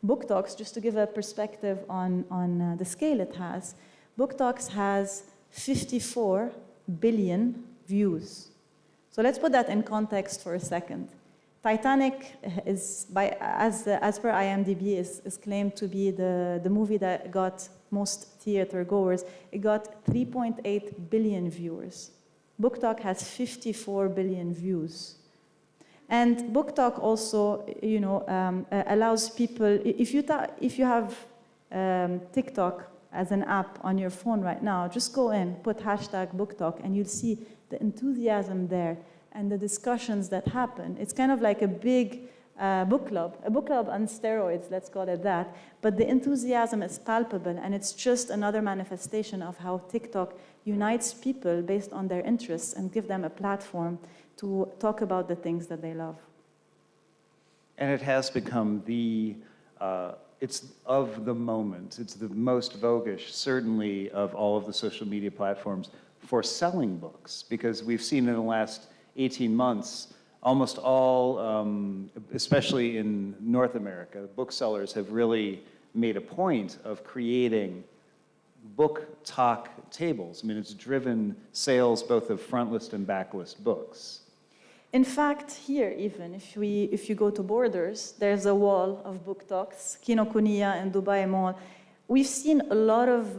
Book Talks, just to give a perspective on the scale it has, Book Talks has 54 billion views. So let's put that in context for a second. Titanic is, as per IMDb, is claimed to be the movie that got most theater goers. It got 3.8 billion viewers. Book Talk has 54 billion views. And Book Talk also, allows people, if you have TikTok as an app on your phone right now, just go in, put hashtag Book Talk, and you'll see the enthusiasm there and the discussions that happen. It's kind of like a big book club on steroids, let's call it that. But the enthusiasm is palpable, and it's just another manifestation of how TikTok unites people based on their interests and give them a platform to talk about the things that they love. And it has become it's of the moment. It's the most voguish, certainly, of all of the social media platforms for selling books, because we've seen in the last 18 months, almost all, especially in North America, booksellers have really made a point of creating book talk tables. I mean, it's driven sales both of frontlist and backlist books. In fact, here even, if you go to Borders, there's a wall of book talks, Kinokuniya and Dubai Mall. We've seen a lot of,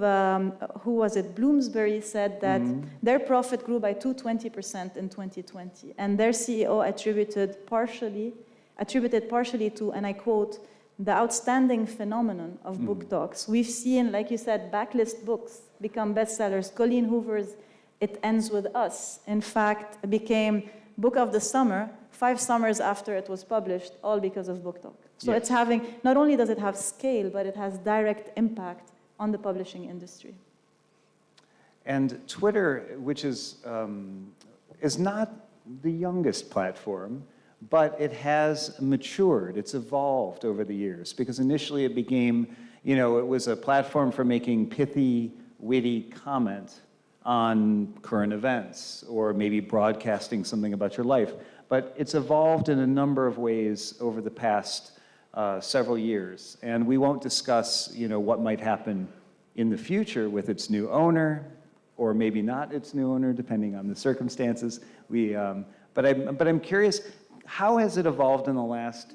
Bloomsbury said that their profit grew by 220% in 2020, and their CEO attributed partially to, and I quote, the outstanding phenomenon of book talks. We've seen, like you said, backlist books become bestsellers. Colleen Hoover's It Ends With Us, in fact, became Book of the Summer 5 summers after it was published, all because of Book Talk. So It's having, not only does it have scale, but it has direct impact on the publishing industry. And Twitter, which is not the youngest platform, but it has matured, it's evolved over the years, because initially it became, it was a platform for making pithy, witty comment on current events, or maybe broadcasting something about your life. But it's evolved in a number of ways over the past several years. And we won't discuss, what might happen in the future with its new owner, or maybe not its new owner, depending on the circumstances. But I'm curious, how has it evolved in the last,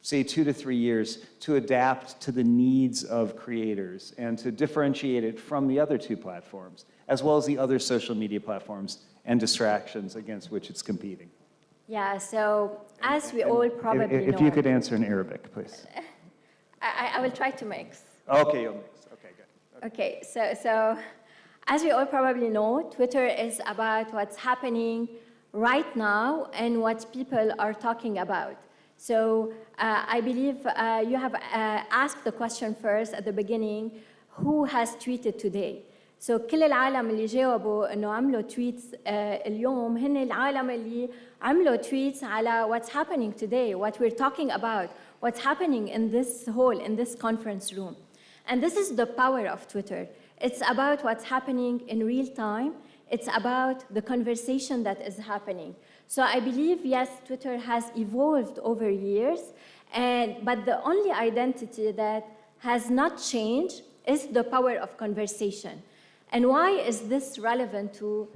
say, 2 to 3 years to adapt to the needs of creators and to differentiate it from the other 2 platforms, as well as the other social media platforms and distractions against which it's competing? Yeah, so as we all probably know... If you could answer in Arabic, please. I will try to mix. Okay, you'll mix. Okay, good. Okay, so as we all probably know, Twitter is about what's happening right now and what people are talking about. So I believe you have asked the question first at the beginning, who has tweeted today. So كل العالم اللي جاوبوا إنه عملوا تويتس اليوم هن العالم اللي عملوا تويتس على what's happening today, what we're talking about, what's happening in this hall, in this conference room. And this is the power of Twitter. It's about what's happening in real time. It's about the conversation that is happening. So I believe, yes, Twitter has evolved over years, but the only identity that has not changed is the power of conversation. And why is this relevant to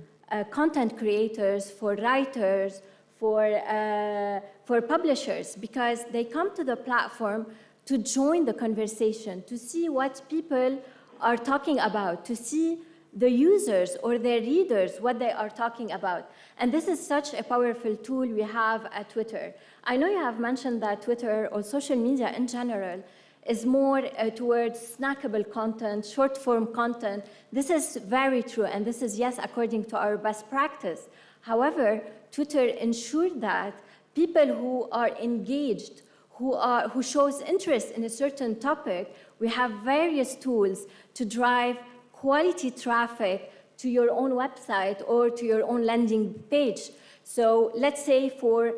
content creators, for writers, for publishers? Because they come to the platform to join the conversation, to see what people are talking about, to see the users or their readers, what they are talking about. And this is such a powerful tool we have at Twitter. I know you have mentioned that Twitter or social media in general is more towards snackable content, short-form content. This is very true, and this is, yes, according to our best practice. However, Twitter ensured that people who are engaged, who shows interest in a certain topic, we have various tools to drive quality traffic to your own website or to your own landing page. So let's say for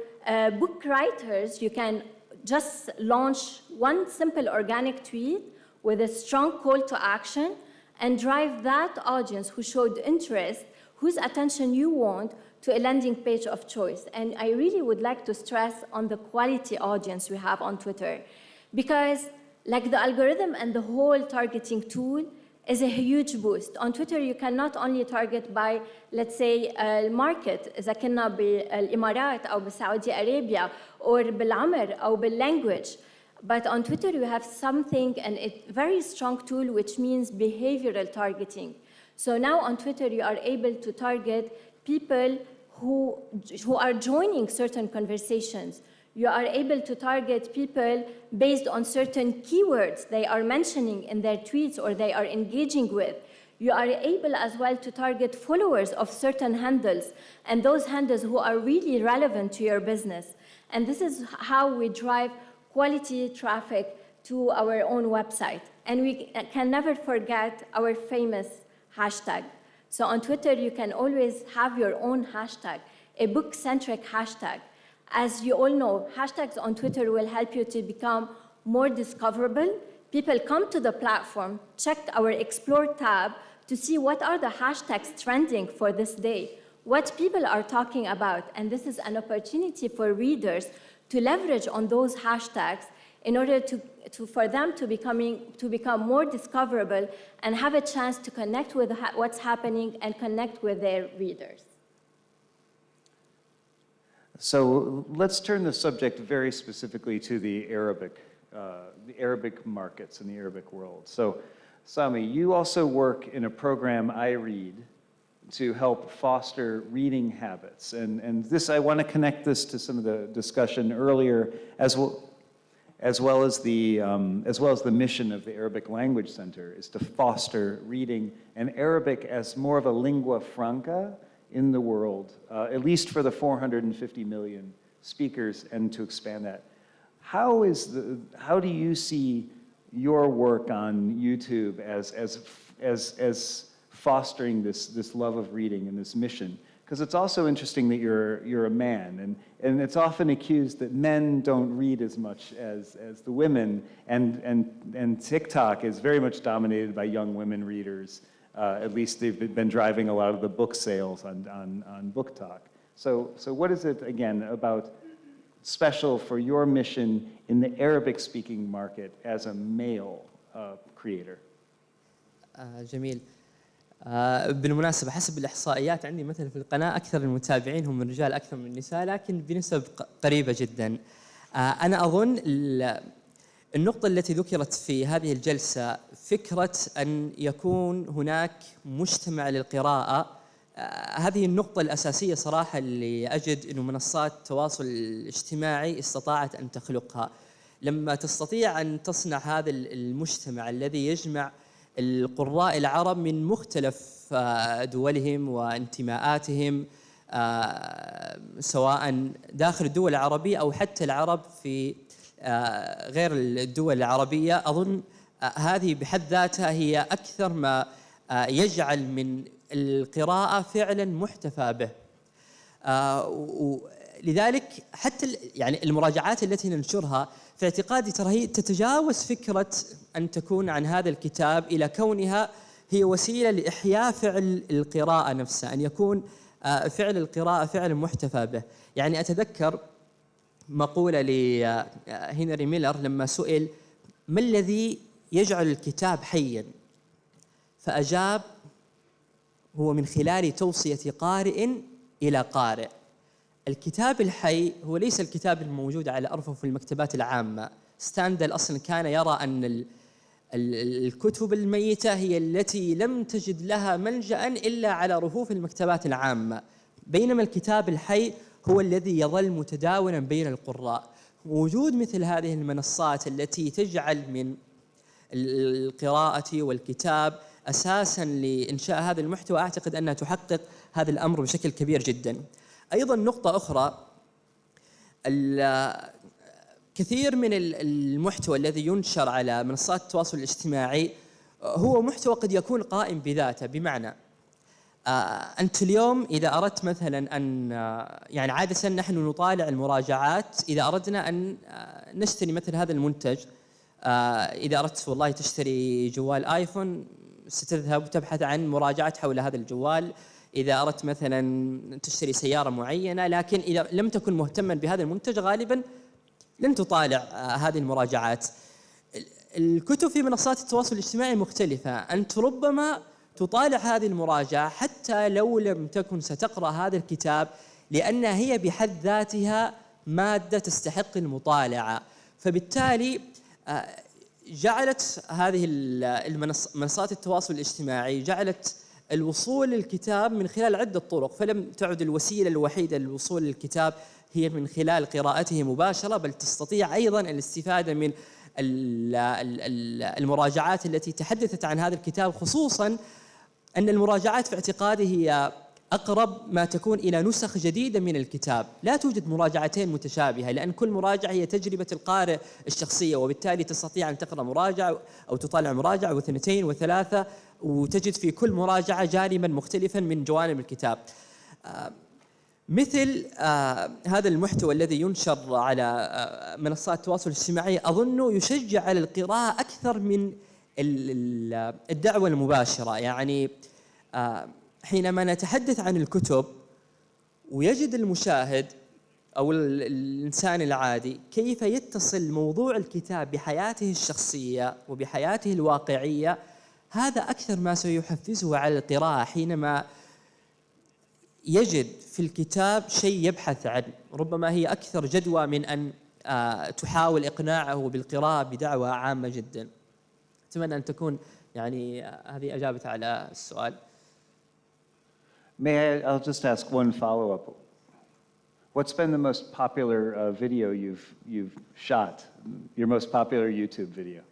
book writers, you can just launch one simple organic tweet with a strong call to action and drive that audience who showed interest, whose attention you want, to a landing page of choice. And I really would like to stress on the quality audience we have on Twitter, because like the algorithm and the whole targeting tool is a huge boost. On Twitter, you can not only target by, let's say, market, إذا كنا بالإمارات أو بالسعودية أرابيا or بالعمر أو بالlanguage. But on Twitter, you have something, and a very strong tool, which means behavioral targeting. So now on Twitter, you are able to target people who are joining certain conversations. You are able to target people based on certain keywords they are mentioning in their tweets or they are engaging with. You are able as well to target followers of certain handles, and those handles who are really relevant to your business. And this is how we drive quality traffic to our own website. And we can never forget our famous hashtag. So on Twitter, you can always have your own hashtag, a book-centric hashtag. As you all know, hashtags on Twitter will help you to become more discoverable. People come to the platform, check our Explore tab to see what are the hashtags trending for this day, what people are talking about. And this is an opportunity for readers to leverage on those hashtags in order for them to become more discoverable and have a chance to connect with what's happening and connect with their readers. So let's turn the subject very specifically to the Arabic markets and the Arabic world. So Sami, you also work in a program, I Read, to help foster reading habits. And this, I want to connect this to some of the discussion earlier, as well as the mission of the Arabic Language Center is to foster reading and Arabic as more of a lingua franca in the world, at least for the 450 million speakers, and to expand that. How do you see your work on YouTube as fostering this love of reading and this mission? Because it's also interesting that you're a man, and it's often accused that men don't read as much as the women, and TikTok is very much dominated by young women readers. At least they've been driving a lot of the book sales on Book Talk. So what is it, again, about special for your mission in the Arabic-speaking market as a male creator? جميل. بالمناسبة حسب الإحصائيات عندي مثلا في القناة أكثر المتابعين هم الرجال أكثر من النساء، لكن بنسب قريبة جدا. أنا أظن النقطة التي ذكرت في هذه الجلسة فكرة أن يكون هناك مجتمع للقراءة. هذه النقطة الأساسية صراحة اللي أجد أنه منصات التواصل الاجتماعي استطاعت أن تخلقها. لما تستطيع أن تصنع هذا المجتمع الذي يجمع القراء العرب من مختلف دولهم وانتماءاتهم، سواء داخل الدول العربية أو حتى العرب في غير الدول العربية، أظن هذه بحد ذاتها هي أكثر ما يجعل من القراءة فعلا محتفى به. لذلك حتى يعني المراجعات التي ننشرها في اعتقادي ترى هي تتجاوز فكرة أن تكون عن هذا الكتاب إلى كونها هي وسيلة لإحياء فعل القراءة نفسها، أن يكون فعل القراءة فعلا محتفى به. يعني أتذكر مقولة لهنري ميلر لما سئل ما الذي يجعل الكتاب حيا، فأجاب هو من خلال توصية قارئ إلى قارئ. الكتاب الحي هو ليس الكتاب الموجود على أرفف المكتبات العامة. ستاندل أصلا كان يرى أن الكتب الميتة هي التي لم تجد لها ملجأ إلا على رفوف المكتبات العامة، بينما الكتاب الحي هو الذي يظل متداولا بين القراء. وجود مثل هذه المنصات التي تجعل من القراءة والكتاب أساساً لإنشاء هذا المحتوى أعتقد أنها تحقق هذا الأمر بشكل كبير جداً. أيضاً نقطة أخرى، كثير من المحتوى الذي ينشر على منصات التواصل الاجتماعي هو محتوى قد يكون قائم بذاته، بمعنى أنت اليوم إذا أردت مثلاً أن يعني عادة نحن نطالع المراجعات إذا أردنا أن نشتري مثل هذا المنتج. إذا أردت والله تشتري جوال آيفون ستذهب وتبحث عن مراجعات حول هذا الجوال. إذا أردت مثلا تشتري سيارة معينة، لكن إذا لم تكن مهتما بهذا المنتج غالبا لن تطالع هذه المراجعات. الكتب في منصات التواصل الاجتماعي مختلفة، أنت ربما تطالع هذه المراجعة حتى لو لم تكن ستقرأ هذا الكتاب، لأنها هي بحد ذاتها مادة تستحق المطالعة. فبالتالي جعلت هذه منصات التواصل الاجتماعي جعلت الوصول للكتاب من خلال عدة طرق، فلم تعد الوسيلة الوحيدة للوصول للكتاب هي من خلال قراءته مباشرة، بل تستطيع أيضاً الاستفادة من المراجعات التي تحدثت عن هذا الكتاب، خصوصاً أن المراجعات في اعتقادي هي أقرب ما تكون إلى نسخ جديدة من الكتاب. لا توجد مراجعتين متشابهة، لأن كل مراجعة هي تجربة القارئ الشخصية، وبالتالي تستطيع أن تقرأ مراجعة أو تطالع مراجعة واثنتين وثلاثة، وتجد في كل مراجعة جانباً مختلفاً من جوانب الكتاب. مثل هذا المحتوى الذي ينشر على منصات التواصل الاجتماعي أظنه يشجع على القراءة أكثر من الدعوة المباشرة. يعني حينما نتحدث عن الكتب ويجد المشاهد أو الإنسان العادي كيف يتصل موضوع الكتاب بحياته الشخصية وبحياته الواقعية، هذا أكثر ما سيحفزه على القراءة. حينما يجد في الكتاب شيء يبحث عنه، ربما هي أكثر جدوى من أن تحاول إقناعه بالقراءة بدعوة عامة جدا. أتمنى أن تكون يعني هذه أجابت على السؤال. I'll just ask one follow-up. What's been the most popular video you've shot? Your most popular YouTube video?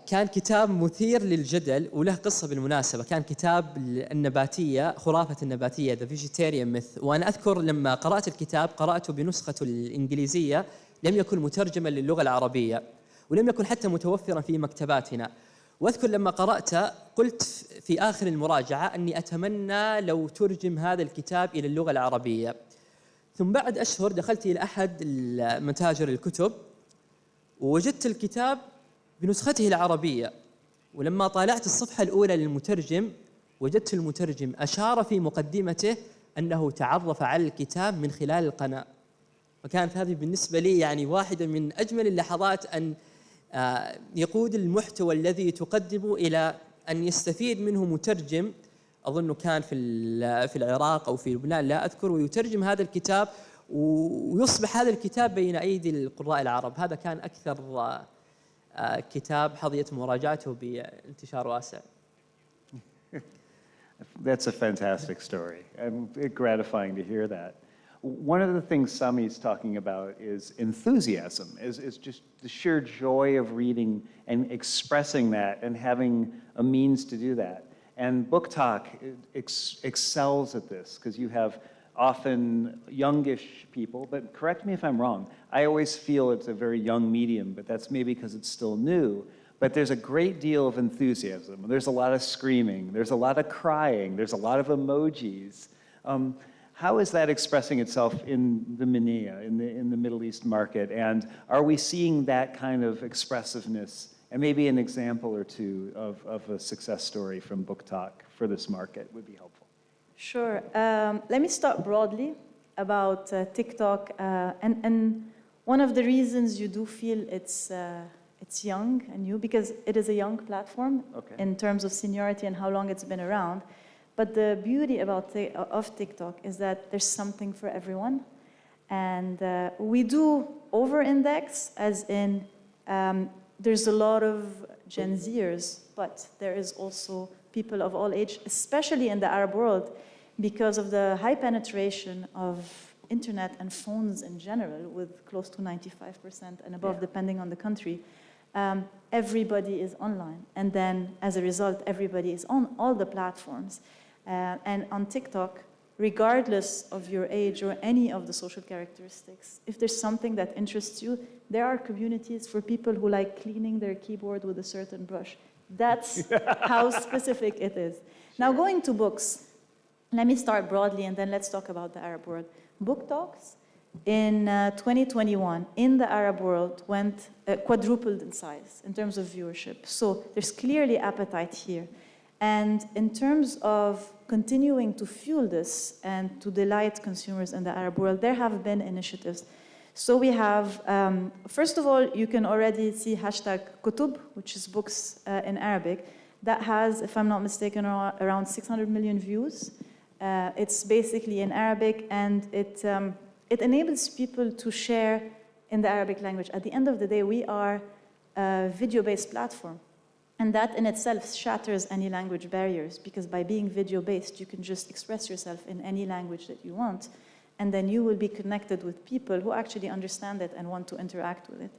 كان كتاب مثير للجدل وله قصة بالمناسبة. كان كتاب النباتية، خرافة النباتية The Vegetarian Myth. وأنا أذكر لما قرأت الكتاب قرأته بنسخته الإنجليزية، لم يكن مترجما للغة العربية ولم يكن حتى متوفرا في مكتباتنا. وأذكر لما قرأته قلت في آخر المراجعة أني أتمنى لو ترجم هذا الكتاب إلى اللغة العربية. ثم بعد أشهر دخلت إلى أحد متاجر الكتب ووجدت الكتاب بنسخته العربية، ولما طالعت الصفحة الأولى للمترجم وجدت المترجم أشار في مقدمته أنه تعرف على الكتاب من خلال القناة. وكانت هذه بالنسبة لي يعني واحدة من أجمل اللحظات، أن يقود المحتوى الذي تقدمه إلى أن يستفيد منه مترجم، أظن كان في العراق أو في لبنان لا أذكر، ويترجم هذا الكتاب ويصبح هذا الكتاب بين أيدي القراء العرب. هذا كان أكثر كتاب حظيت مراجعته بانتشار واسع. That's a fantastic story. I'm gratifying to hear that. One of the things Sami's talking about is enthusiasm, is just the sheer joy of reading and expressing that and having a means to do that. And Book Talk excels at this because you have often youngish people, but correct me if I'm wrong. I always feel it's a very young medium, but that's maybe because it's still new. But there's a great deal of enthusiasm. There's a lot of screaming. There's a lot of crying. There's a lot of emojis. How is that expressing itself in the MENA, in the Middle East market? And are we seeing that kind of expressiveness? And maybe an example or two of a success story from Book Talk for this market would be helpful. Sure. Let me start broadly about TikTok. And one of the reasons you do feel it's young and new, because it is a young platform in terms of seniority and how long it's been around. But the beauty of TikTok is that there's something for everyone. And we do over-index, as in there's a lot of Gen Zers, but there is also people of all age, especially in the Arab world, because of the high penetration of internet and phones in general, with close to 95% and above, depending on the country. Everybody is online. And then, as a result, everybody is on all the platforms. And on TikTok, regardless of your age or any of the social characteristics, if there's something that interests you, there are communities for people who like cleaning their keyboard with a certain brush. That's how specific it is. Now, going to books, let me start broadly, and then let's talk about the Arab world. Book talks in 2021 in the Arab world went quadrupled in size in terms of viewership. So there's clearly appetite here. And in terms of continuing to fuel this and to delight consumers in the Arab world, there have been initiatives. So we have, first of all, you can already see hashtag kutub, which is books in Arabic. That has, if I'm not mistaken, around 600 million views. It's basically in Arabic, and it enables people to share in the Arabic language. At the end of the day, we are a video-based platform. And that in itself shatters any language barriers, because by being video-based, you can just express yourself in any language that you want, and then you will be connected with people who actually understand it and want to interact with it.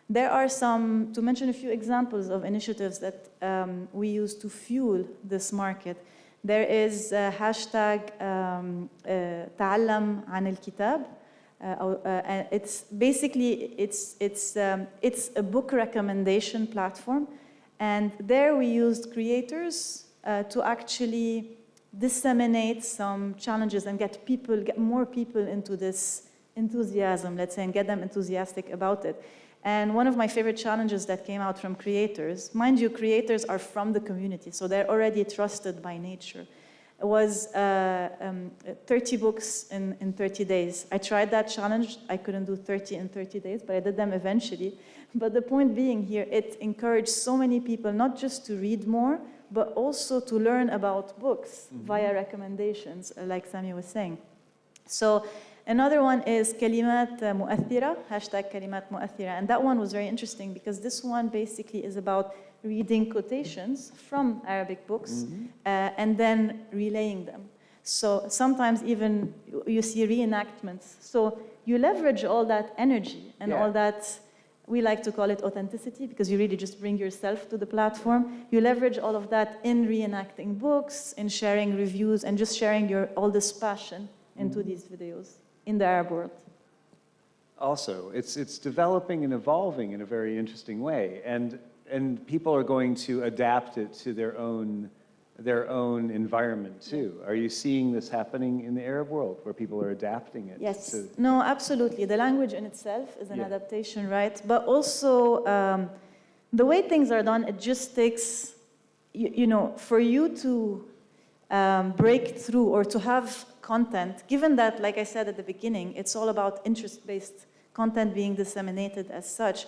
There are some, to mention a few examples of initiatives that we use to fuel this market. There is hashtag تعلم عن الكتاب. It's basically, it's a book recommendation platform. And there we used creators to actually disseminate some challenges and get more people into this enthusiasm, let's say, and get them enthusiastic about it. And one of my favorite challenges that came out from creators, mind you, creators are from the community, so they're already trusted by nature. It was 30 books in 30 days. I tried that challenge. I couldn't do 30 in 30 days, but I did them eventually. But the point being here, it encouraged so many people not just to read more, but also to learn about books via recommendations, like Sami was saying. So another one is كلمات مؤثرة, hashtag كلمات مؤثرة. And that one was very interesting because this one basically is about reading quotations from Arabic books and then relaying them. So sometimes even you see reenactments. So you leverage all that energy and all that, we like to call it authenticity, because you really just bring yourself to the platform. You leverage all of that in reenacting books, in sharing reviews, and just sharing all this passion into these videos in the Arab world. Also, it's developing and evolving in a very interesting way, and people are going to adapt it to their own environment too. Are you seeing this happening in the Arab world, where people are adapting it? Yes. No, absolutely. The language in itself is an adaptation, right? But also, the way things are done, it just takes, you know, for you to break through or to have content, given that, like I said at the beginning, it's all about interest-based content being disseminated as such,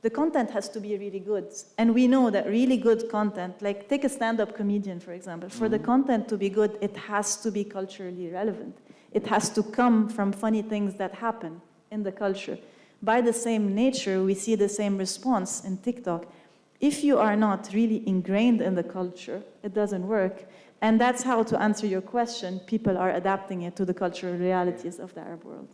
the content has to be really good. And we know that really good content, like take a stand-up comedian, for example, for the content to be good, it has to be culturally relevant. It has to come from funny things that happen in the culture. By the same nature, we see the same response in TikTok. If you are not really ingrained in the culture, it doesn't work. And that's how, to answer your question, people are adapting it to the cultural realities of the Arab world.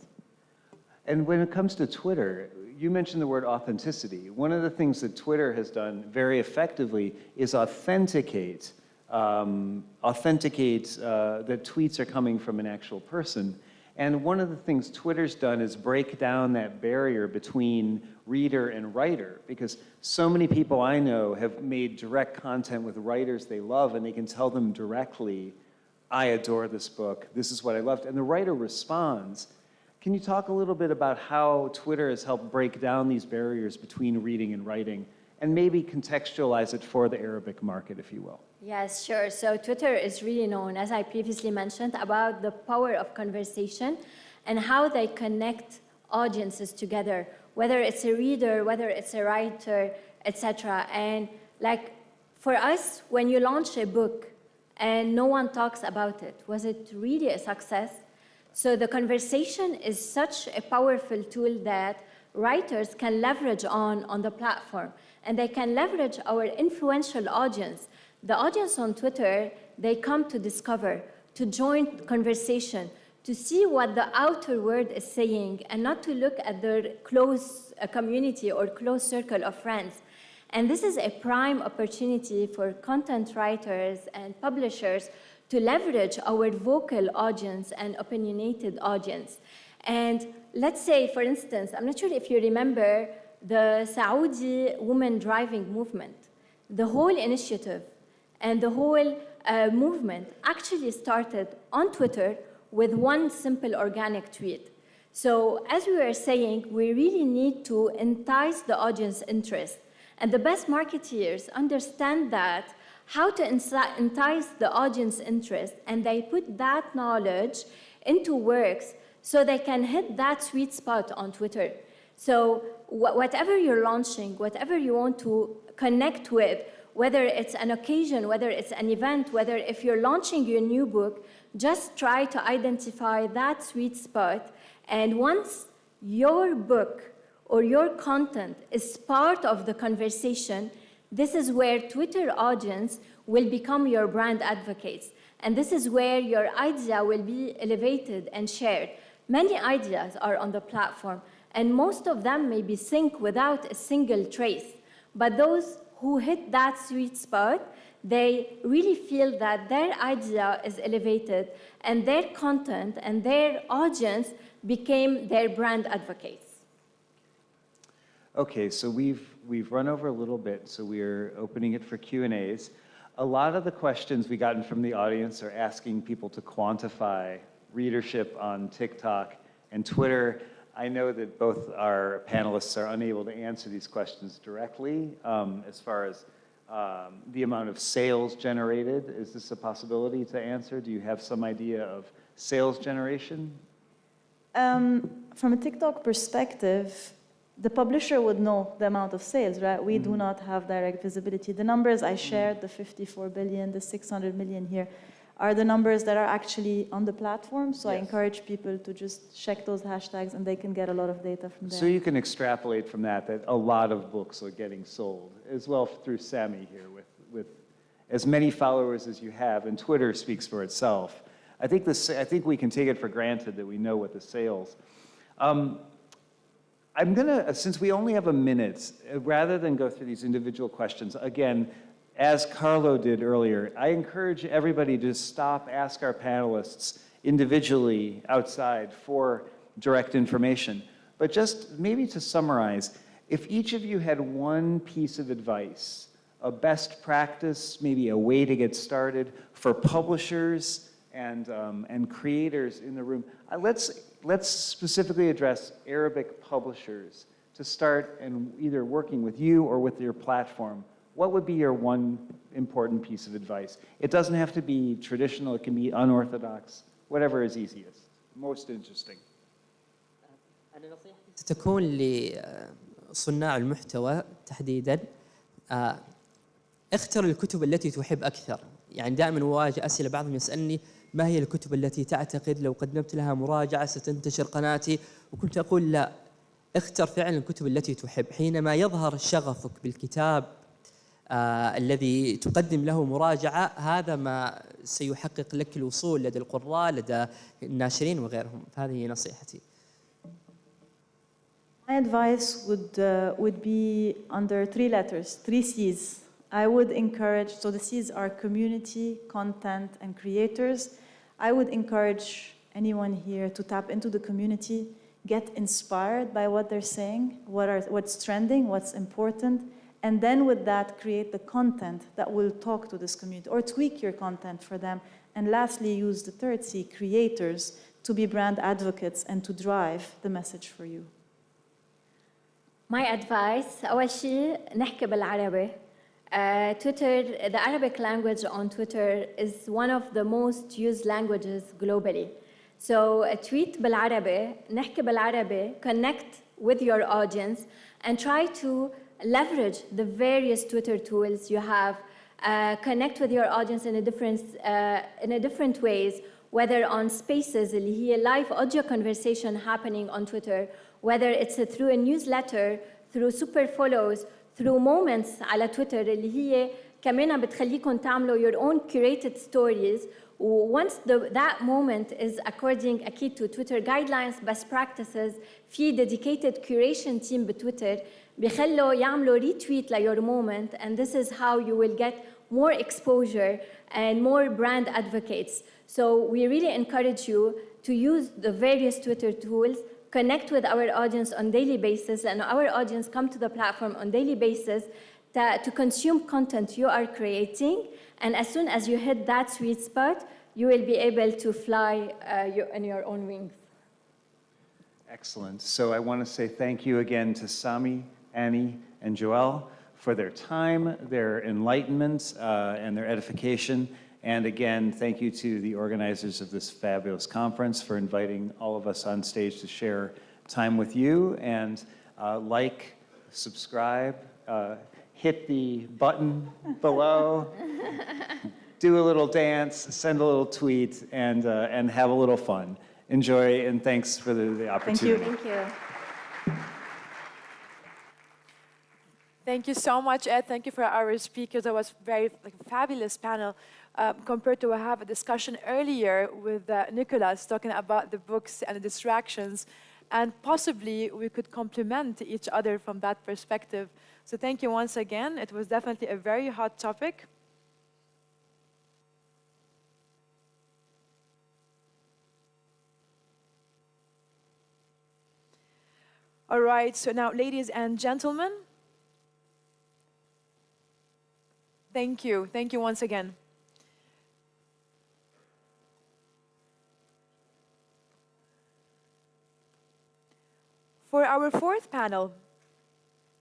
And when it comes to Twitter, you mentioned the word authenticity. One of the things that Twitter has done very effectively is authenticate authenticate that tweets are coming from an actual person. And one of the things Twitter's done is break down that barrier between reader and writer, because so many people I know have made direct content with writers they love, and they can tell them directly, I adore this book, this is what I loved, and the writer responds. Can you talk a little bit about how Twitter has helped break down these barriers between reading and writing, and maybe contextualize it for the Arabic market, if you will? Yes, sure. So Twitter is really known, as I previously mentioned, about the power of conversation and how they connect audiences together, whether it's a reader, whether it's a writer, etc. And like for us, when you launch a book and no one talks about it, was it really a success? So the conversation is such a powerful tool that writers can leverage on the platform, and they can leverage our influential audience. The audience on Twitter, they come to discover, to join conversation, to see what the outer world is saying, and not to look at their close community or close circle of friends. And this is a prime opportunity for content writers and publishers to leverage our vocal audience and opinionated audience. And let's say, for instance, I'm not sure if you remember the Saudi women driving movement. The whole initiative and the whole movement actually started on Twitter with one simple organic tweet. So as we were saying, we really need to entice the audience interest. And the best marketeers understand that, how to entice the audience interest, and they put that knowledge into works so they can hit that sweet spot on Twitter. So whatever you're launching, whatever you want to connect with, whether it's an occasion, whether it's an event, whether if you're launching your new book, just try to identify that sweet spot. And once your book or your content is part of the conversation, this is where Twitter audience will become your brand advocates. And this is where your idea will be elevated and shared. Many ideas are on the platform, and most of them may be synced without a single trace. But those who hit that sweet spot, they really feel that their idea is elevated, and their content and their audience became their brand advocates. Okay, so we've run over a little bit, so we're opening it for Q&As. A lot of the questions we gotten from the audience are asking people to quantify readership on TikTok and Twitter. I know that both our panelists are unable to answer these questions directly as far as the amount of sales generated. Is this a possibility to answer? Do you have some idea of sales generation? From a TikTok perspective, the publisher would know the amount of sales, right? We do not have direct visibility. The numbers I shared, the 54 billion, the 600 million here, are the numbers that are actually on the platform. So I encourage people to just check those hashtags, and they can get a lot of data from there. So you can extrapolate from that a lot of books are getting sold, as well through Sami here with as many followers as you have, and Twitter speaks for itself. I think we can take it for granted that we know what the sales. I'm gonna, since we only have a minute, rather than go through these individual questions, again, as Carlo did earlier, I encourage everybody to stop, ask our panelists individually outside for direct information. But just maybe to summarize, if each of you had one piece of advice, a best practice, maybe a way to get started for publishers and creators in the room, let's specifically address Arabic publishers to start and either working with you or with your platform. What would be your one important piece of advice? It doesn't have to be traditional, it can be unorthodox, whatever is easiest, most interesting. أنا نصيحتي ستكون لصناع المحتوى تحديداً، اختر الكتب التي تحب أكثر. يعني دائماً أواجه أسئلة، بعضهم يسألني ما هي الكتب التي تعتقد لو قدمت لها مراجعة ستنتشر قناتي؟ وكنت أقول لا، اختر فعلاً الكتب التي تحب. حينما يظهر شغفك بالكتاب الذي تقدم له مراجعة، هذا ما سيحقق لك الوصول لدى القراء، لدى الناشرين وغيرهم. فهذه نصيحتي. My advice would be under 3 letters, 3 C's. I would encourage, so the C's are community, content, and creators. I would encourage anyone here to tap into the community, get inspired by what they're saying, what's trending, what's important, and then with that, create the content that will talk to this community, or tweak your content for them. And lastly, use the third C, creators, to be brand advocates and to drive the message for you. My advice, أول شيء نحكي بالعربي. Twitter, the Arabic language on Twitter is one of the most used languages globally. So tweet بالعربي, نحكي بالعربي, connect with your audience, and try to leverage the various Twitter tools you have. Connect with your audience in a different ways, whether on spaces, اللي هي live audio conversation happening on Twitter, whether it's through a newsletter, through super follows, through moments على تويتر اللي هي كمان بتخليكم تعملوا your own curated stories. Once that moment is according أكيد to Twitter guidelines, best practices, في dedicated curation team بتويتر بيخلوا يعملوا retweet ل your moment, and this is how you will get more exposure and more brand advocates. So we really encourage you to use the various Twitter tools, connect with our audience on daily basis, and our audience come to the platform on daily basis to consume content you are creating. And as soon as you hit that sweet spot, you will be able to fly in your own wings. Excellent. So I want to say thank you again to Sami, Annie, and Joelle for their time, their enlightenment, and their edification. And again, thank you to the organizers of this fabulous conference for inviting all of us on stage to share time with you. And like, subscribe, hit the button below, do a little dance, send a little tweet, and have a little fun. Enjoy, and thanks for the opportunity. Thank you. Thank you. Thank you so much, Ed. Thank you for our speakers. That was very fabulous panel. Compared to have a discussion earlier with Niykolas talking about the books and the distractions, and possibly we could complement each other from that perspective. So thank you once again. It was definitely a very hot topic. All right, so now, ladies and gentlemen, thank you. Thank you once again. For our fourth panel,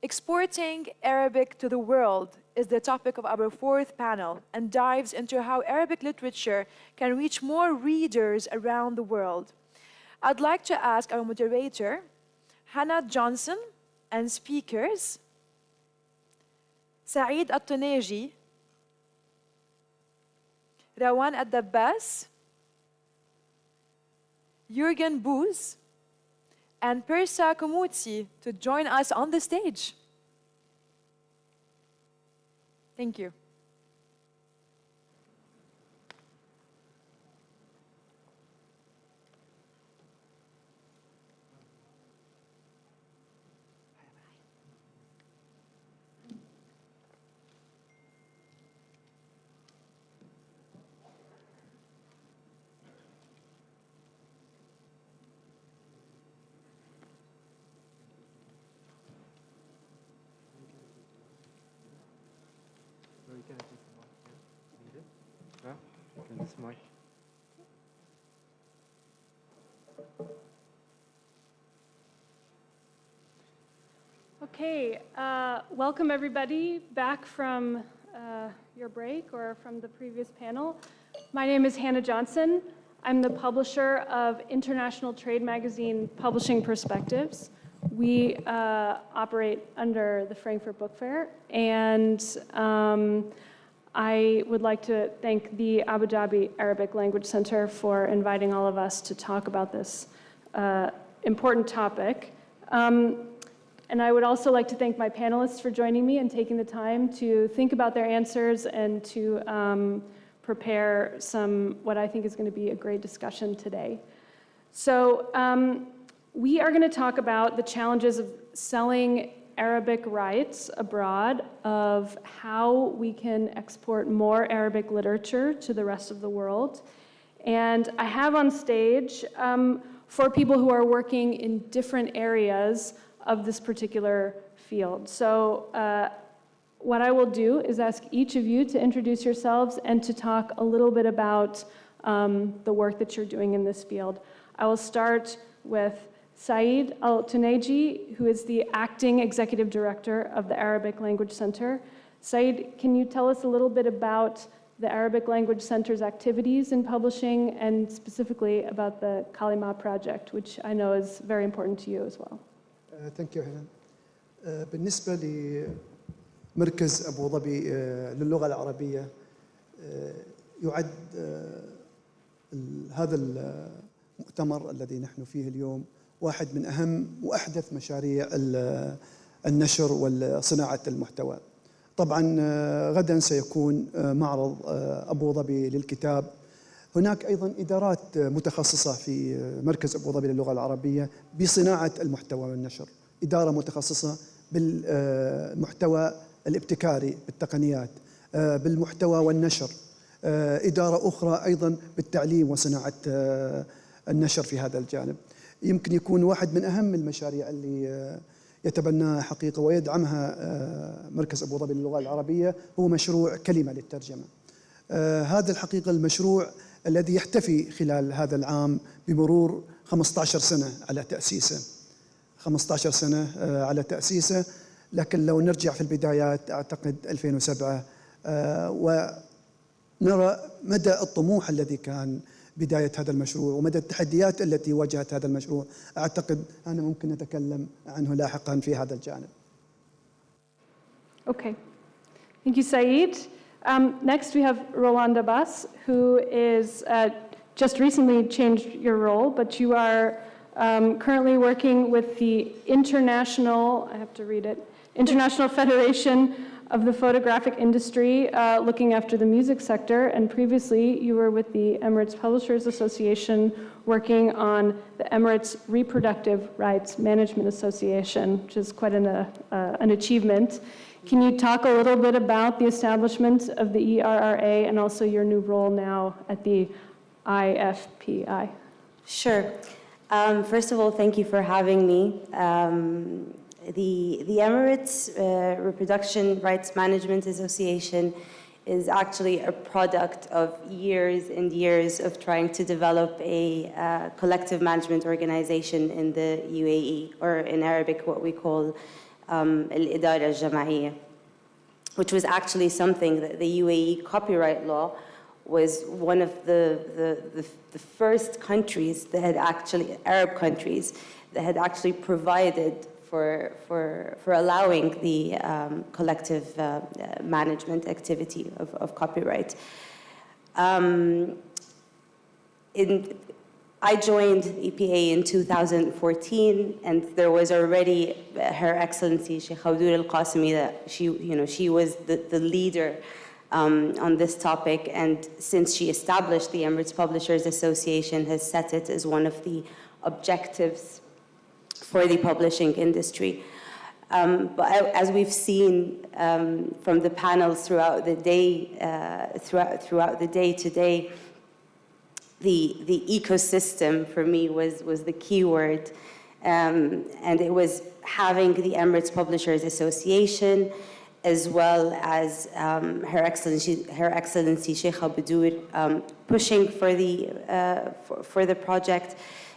exporting Arabic to the world is the topic of our fourth panel and dives into how Arabic literature can reach more readers around the world. I'd like to ask our moderator, Hannah Johnson, and speakers, Saeed Al-Tuneji, Rawan Ad-Dabbas, Jürgen Booz, and Persa Kumutsi to join us on the stage. Thank you. Okay, welcome everybody back from your break or from the previous panel. My name is Hannah Johnson. I'm the publisher of international trade magazine Publishing Perspectives. We operate under the Frankfurt Book Fair, and I would like to thank the Abu Dhabi Arabic Language Center for inviting all of us to talk about this important topic. And I would also like to thank my panelists for joining me and taking the time to think about their answers and to prepare what I think is going to be a great discussion today. So we are going to talk about the challenges of selling Arabic rights abroad, of how we can export more Arabic literature to the rest of the world. And I have on stage, for people who are working in different areas of this particular field. So what I will do is ask each of you to introduce yourselves and to talk a little bit about the work that you're doing in this field. I will start with Saeed Al-Tuneji, who is the acting executive director of the Arabic Language Center. Saeed, can you tell us a little bit about the Arabic Language Center's activities in publishing, and specifically about the Kalima project, which I know is very important to you as well? Thank you, Helen. بالنسبة لمركز أبو ظبي للغة العربية، يعد هذا المؤتمر الذي نحن فيه اليوم واحد من أهم وأحدث مشاريع النشر وصناعة المحتوى. طبعاً غداً سيكون معرض أبو ظبي للكتاب. هناك أيضاً إدارات متخصصة في مركز أبو ظبي للغة العربية بصناعة المحتوى والنشر، إدارة متخصصة بالمحتوى الابتكاري بالتقنيات، بالمحتوى والنشر، إدارة أخرى أيضاً بالتعليم وصناعة النشر في هذا الجانب. يمكن يكون واحد من أهم المشاريع اللي يتبناها حقيقة ويدعمها مركز أبو ظبي للغة العربية هو مشروع كلمة للترجمة. هذا الحقيقة المشروع الذي يحتفي خلال هذا العام بمرور 15 سنة على تأسيسه. 15 سنة على تأسيسه، لكن لو نرجع في البدايات أعتقد 2007 ونرى مدى الطموح الذي كان بداية هذا المشروع ومدى التحديات التي واجهت هذا المشروع، أعتقد أنا ممكن نتكلم عنه لاحقاً في هذا الجانب. Okay, thank you, Saeed. Next we have Roland Abbas, who is just recently changed your role, but you are currently working with the International Federation of the Photographic Industry, looking after the music sector, and previously you were with the Emirates Publishers Association working on the Emirates Reproductive Rights Management Association, which is quite an achievement. Can you talk a little bit about the establishment of the ERRA and also your new role now at the IFPI? Sure. First of all, thank you for having me. The Emirates Reproduction Rights Management Association is actually a product of years and years of trying to develop a collective management organization in the UAE, or in Arabic what we call الإدارة, which was actually something that the UAE copyright law was one of the first countries that had actually, Arab countries, that had actually provided for allowing the collective management activity of copyright. I joined EPA in 2014, and there was already Her Excellency Sheikh Abdul Al-Qasimi, that she was the leader on this topic, and since she established the Emirates Publishers Association, has set it as one of the objectives for the publishing industry. But as we've seen from the panels throughout the day, throughout the day today, the ecosystem for me was the key word, and it was having the Emirates Publishers Association, as well as Her Excellency Sheikh Abdul pushing for the project,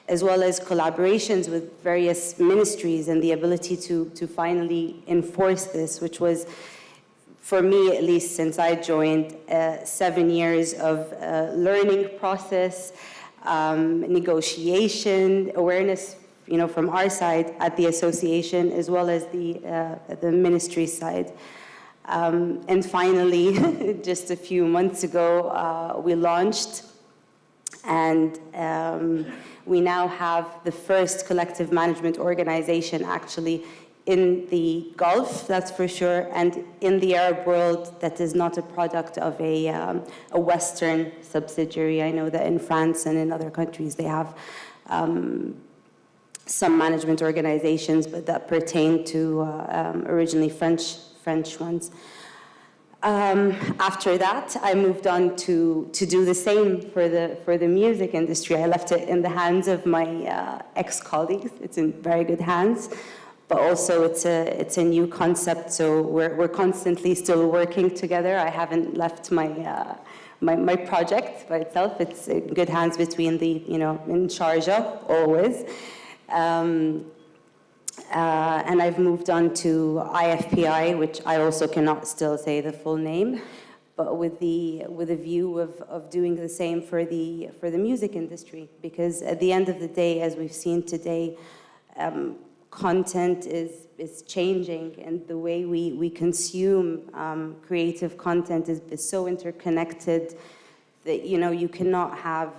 as well as collaborations with various ministries and the ability to finally enforce this, which was, for me at least since I joined, 7 years of learning process, negotiation, awareness, from our side at the association, as well as the ministry side. And finally, just a few months ago, we launched, and we now have the first collective management organization actually in the Gulf, that's for sure, and in the Arab world that is not a product of a Western subsidiary. I know that in France and in other countries they have some management organizations, but that pertain to originally French ones. After that, I moved on to do the same for the music industry. I left it in the hands of my ex-colleagues. It's in very good hands, but also it's a new concept, so we're constantly still working together. I haven't left my project by itself. It's in good hands between the, in charge of, always. And I've moved on to IFPI, which I also cannot still say the full name, but with a view of doing the same for the music industry, because at the end of the day, as we've seen today, content is changing, and the way we consume creative content is so interconnected that you cannot have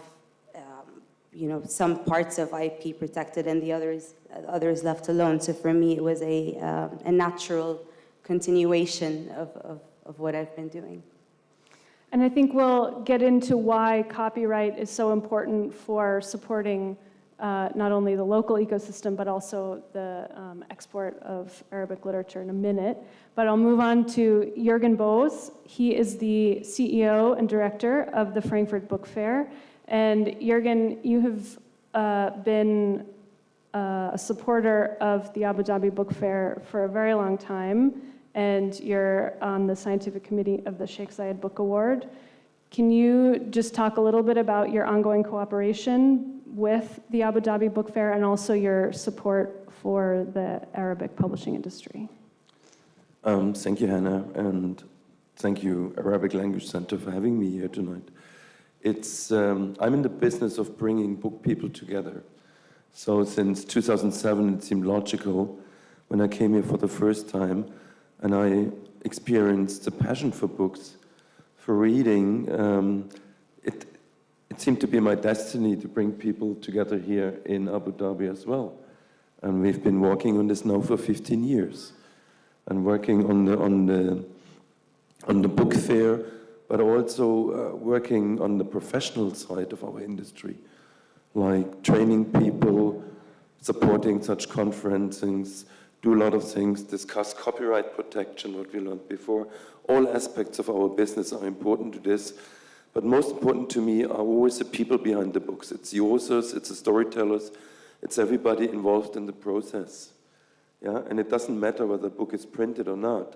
some parts of IP protected and the others left alone. So for me, it was a natural continuation of what I've been doing. And I think we'll get into why copyright is so important for supporting not only the local ecosystem, but also the export of Arabic literature in a minute. But I'll move on to Jürgen Boos. He is the CEO and director of the Frankfurt Book Fair. And Jürgen, you have been a supporter of the Abu Dhabi Book Fair for a very long time, and you're on the scientific committee of the Sheikh Zayed Book Award. Can you just talk a little bit about your ongoing cooperation with the Abu Dhabi Book Fair and also your support for the Arabic publishing industry? Thank you, Hannah, and thank you, Arabic Language Center, for having me here tonight. I'm in the business of bringing book people together. So since 2007, it seemed logical when I came here for the first time, and I experienced the passion for books, for reading. It seemed to be my destiny to bring people together here in Abu Dhabi as well. And we've been working on this now for 15 years, and working on the book fair, but also working on the professional side of our industry, like training people, supporting such conferences, do a lot of things, discuss copyright protection, what we learned before. All aspects of our business are important to this, but most important to me are always the people behind the books. It's the authors, it's the storytellers, it's everybody involved in the process. Yeah, and it doesn't matter whether the book is printed or not.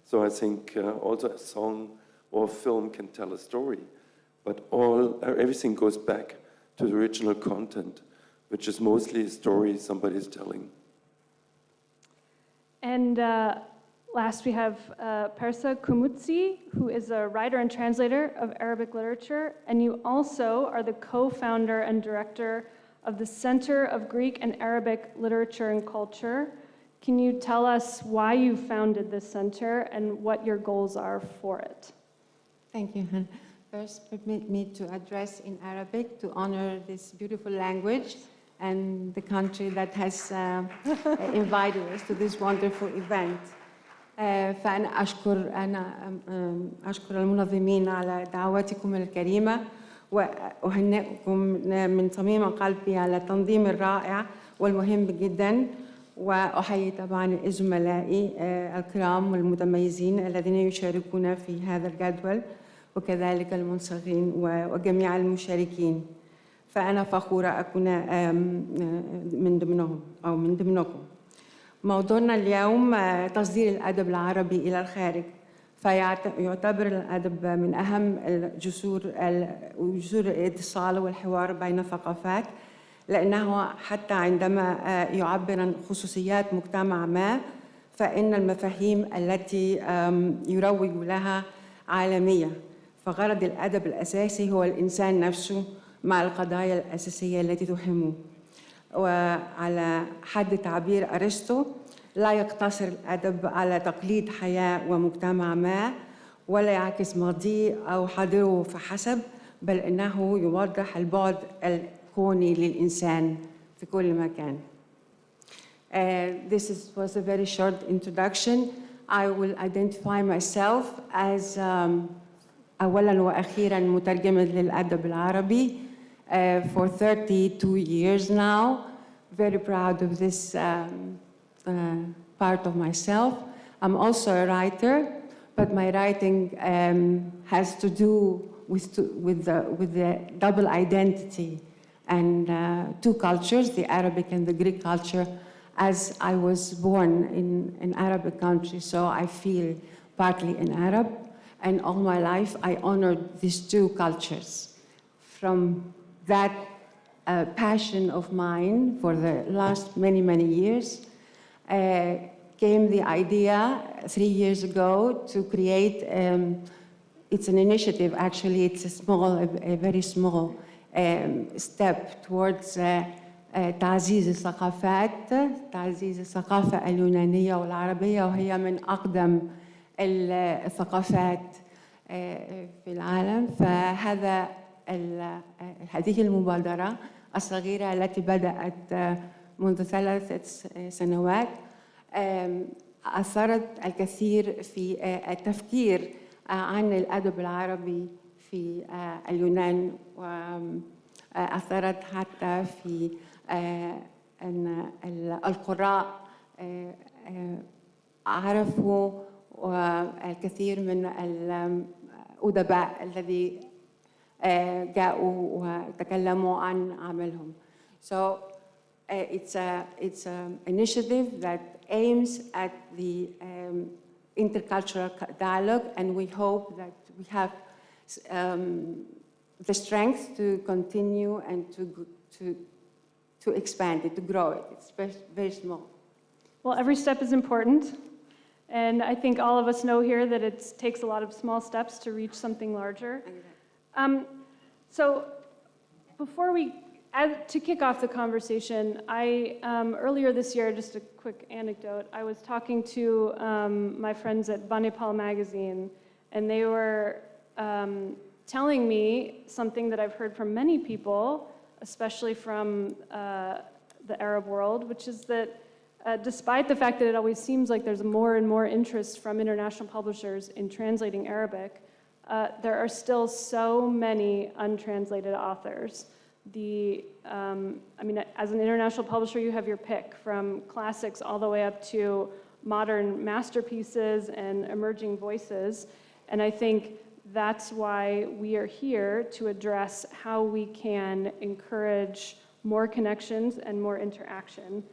So I think also a song or a film can tell a story, but everything goes back to the original content, which is mostly a story somebody is telling. And last we have Persa Kumutsi, who is a writer and translator of Arabic literature, and you also are the co-founder and director of the Center of Greek and Arabic Literature and Culture. Can you tell us why you founded this center and what your goals are for it? Thank you, Han. First, permit me to address in Arabic to honor this beautiful language and the country that has invited us to this wonderful event. فأنا أشكر المنظمين على دعوتكم الكريمة وأهنئكم من صميم قلبي على التنظيم الرائع والمهم جدا، وأحيي طبعا زملائي الكرام والمتميزين الذين يشاركون في هذا الجدول، وكذلك المنصفين وجميع المشاركين. فأنا فخورة أكون من ضمنهم أو من ضمنكم. موضوعنا اليوم تصدير الأدب العربي إلى الخارج، فيعتبر الأدب من أهم جسور الاتصال والحوار بين الثقافات، لأنه حتى عندما يعبر عن خصوصيات مجتمع ما فإن المفاهيم التي يروج لها عالمية، فغرض الأدب الأساسي هو الإنسان نفسه مع القضايا الأساسية التي تهمه. وعلى حد تعبير أرسطو، لا يقتصر الأدب على تقليد حياة ومجتمع ما ولا يعكس ماضيه أو حاضره فحسب، بل إنه يوضح البعد الكوني للإنسان في كل مكان. This was a very short introduction. I will identify myself as أولاً وأخيراً مترجمة للأدب العربي for 32 years now. very proud of this part of myself. I'm also a writer, but my writing has to do with the double identity and two cultures, the Arabic and the Greek culture, as I was born in an Arabic country, so I feel partly an Arab, and all my life I honored these two cultures. From that passion of mine for the last many, many years, came the idea 3 years ago to create, it's an initiative, actually, it's a very small step towards تعزيز الثقافات، تعزيز الثقافة اليونانية والعربية، وهي من أقدم الثقافات في العالم. فهذا هذه المبادرة الصغيرة التي بدأت منذ 3 سنوات أثرت الكثير في التفكير عن الأدب العربي في اليونان، وأثرت حتى في أن القراء عرفوا الكثير من الأدباء الذي جاءوا وتكلموا عن عملهم. So it's an initiative that aims at the intercultural dialogue, and we hope that we have the strength to continue and to expand it, to grow it. It's very, very small. Well, every step is important. And I think all of us know here that it takes a lot of small steps to reach something larger. So before to kick off the conversation, earlier this year, just a quick anecdote, I was talking to my friends at Banipal magazine, and they were telling me something that I've heard from many people, especially from the Arab world, which is that despite the fact that it always seems like there's more and more interest from international publishers in translating Arabic, there are still so many untranslated authors. I mean, as an international publisher, you have your pick from classics all the way up to modern masterpieces and emerging voices. And I think that's why we are here to address how we can encourage more connections and more interaction.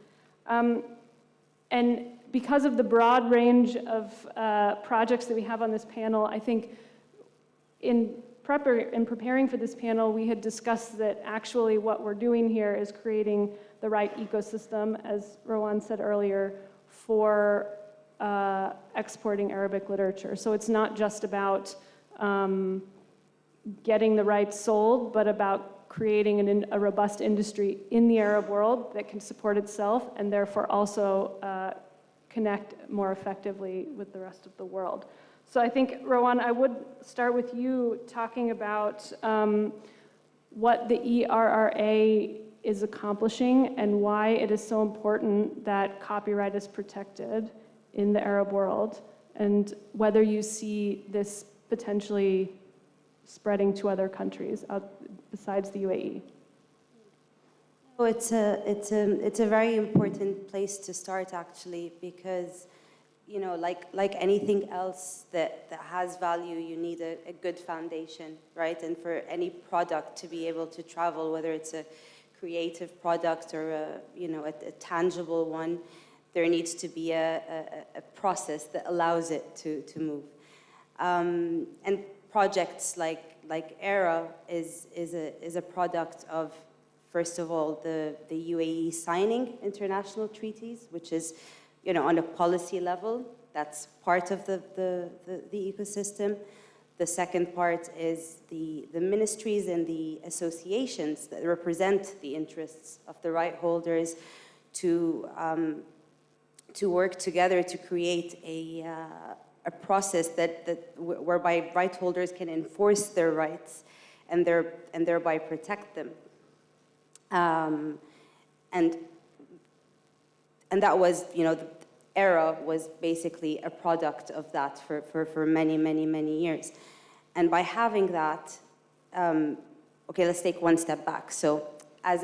And because of the broad range of projects that we have on this panel, I think in preparing for this panel, we had discussed that actually what we're doing here is creating the right ecosystem, as Rowan said earlier, for exporting Arabic literature. So it's not just about getting the rights sold, but about creating a robust industry in the Arab world that can support itself and therefore also connect more effectively with the rest of the world. So I think, Rowan, I would start with you talking about what the ERRA is accomplishing and why it is so important that copyright is protected in the Arab world, and whether you see this potentially spreading to other countries besides the UAE. Oh, it's a very important place to start, actually, because, you know, like anything else that has value, you need a good foundation, right? And for any product to be able to travel, whether it's a creative product or a tangible one, there needs to be a process that allows it to move. And projects like ERA is a product of, first of all, the UAE signing international treaties, which is, on a policy level, that's part of the ecosystem. The second part is the ministries and the associations that represent the interests of the right holders to work together to create a process whereby right holders can enforce their rights and thereby protect them. And that was, the ERA was basically a product of that for many, many, many years. And by having that, okay, let's take one step back. So as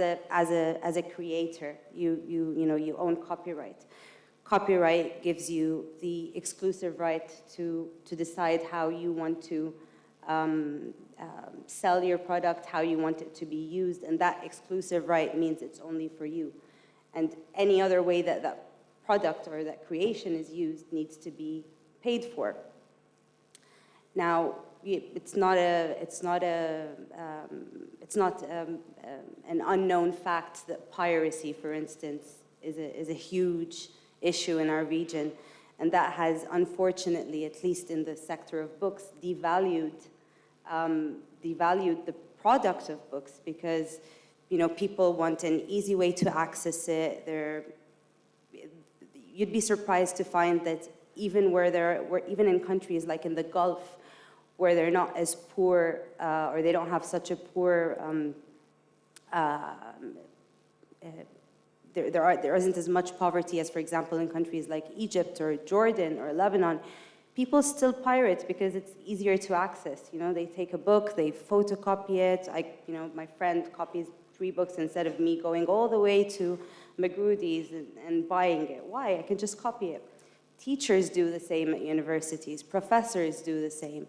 a creator. You own copyright. Copyright gives you the exclusive right to decide how you want to sell your product, how you want it to be used, and that exclusive right means it's only for you. And any other way that that product or that creation is used needs to be paid for. Now, it's not an unknown fact that piracy, for instance, is a huge issue in our region, and that has unfortunately, at least in the sector of books, devalued the product of books, because people want an easy way to access it. You'd be surprised to find that even in countries like in the Gulf, where they're not as poor, or they don't have such a poor, there isn't as much poverty as, for example, in countries like Egypt or Jordan or Lebanon. People still pirate because it's easier to access. They take a book, they photocopy it. My friend copies 3 books instead of me going all the way to Magrudy's and buying it. Why? I can just copy it. Teachers do the same at universities. Professors do the same.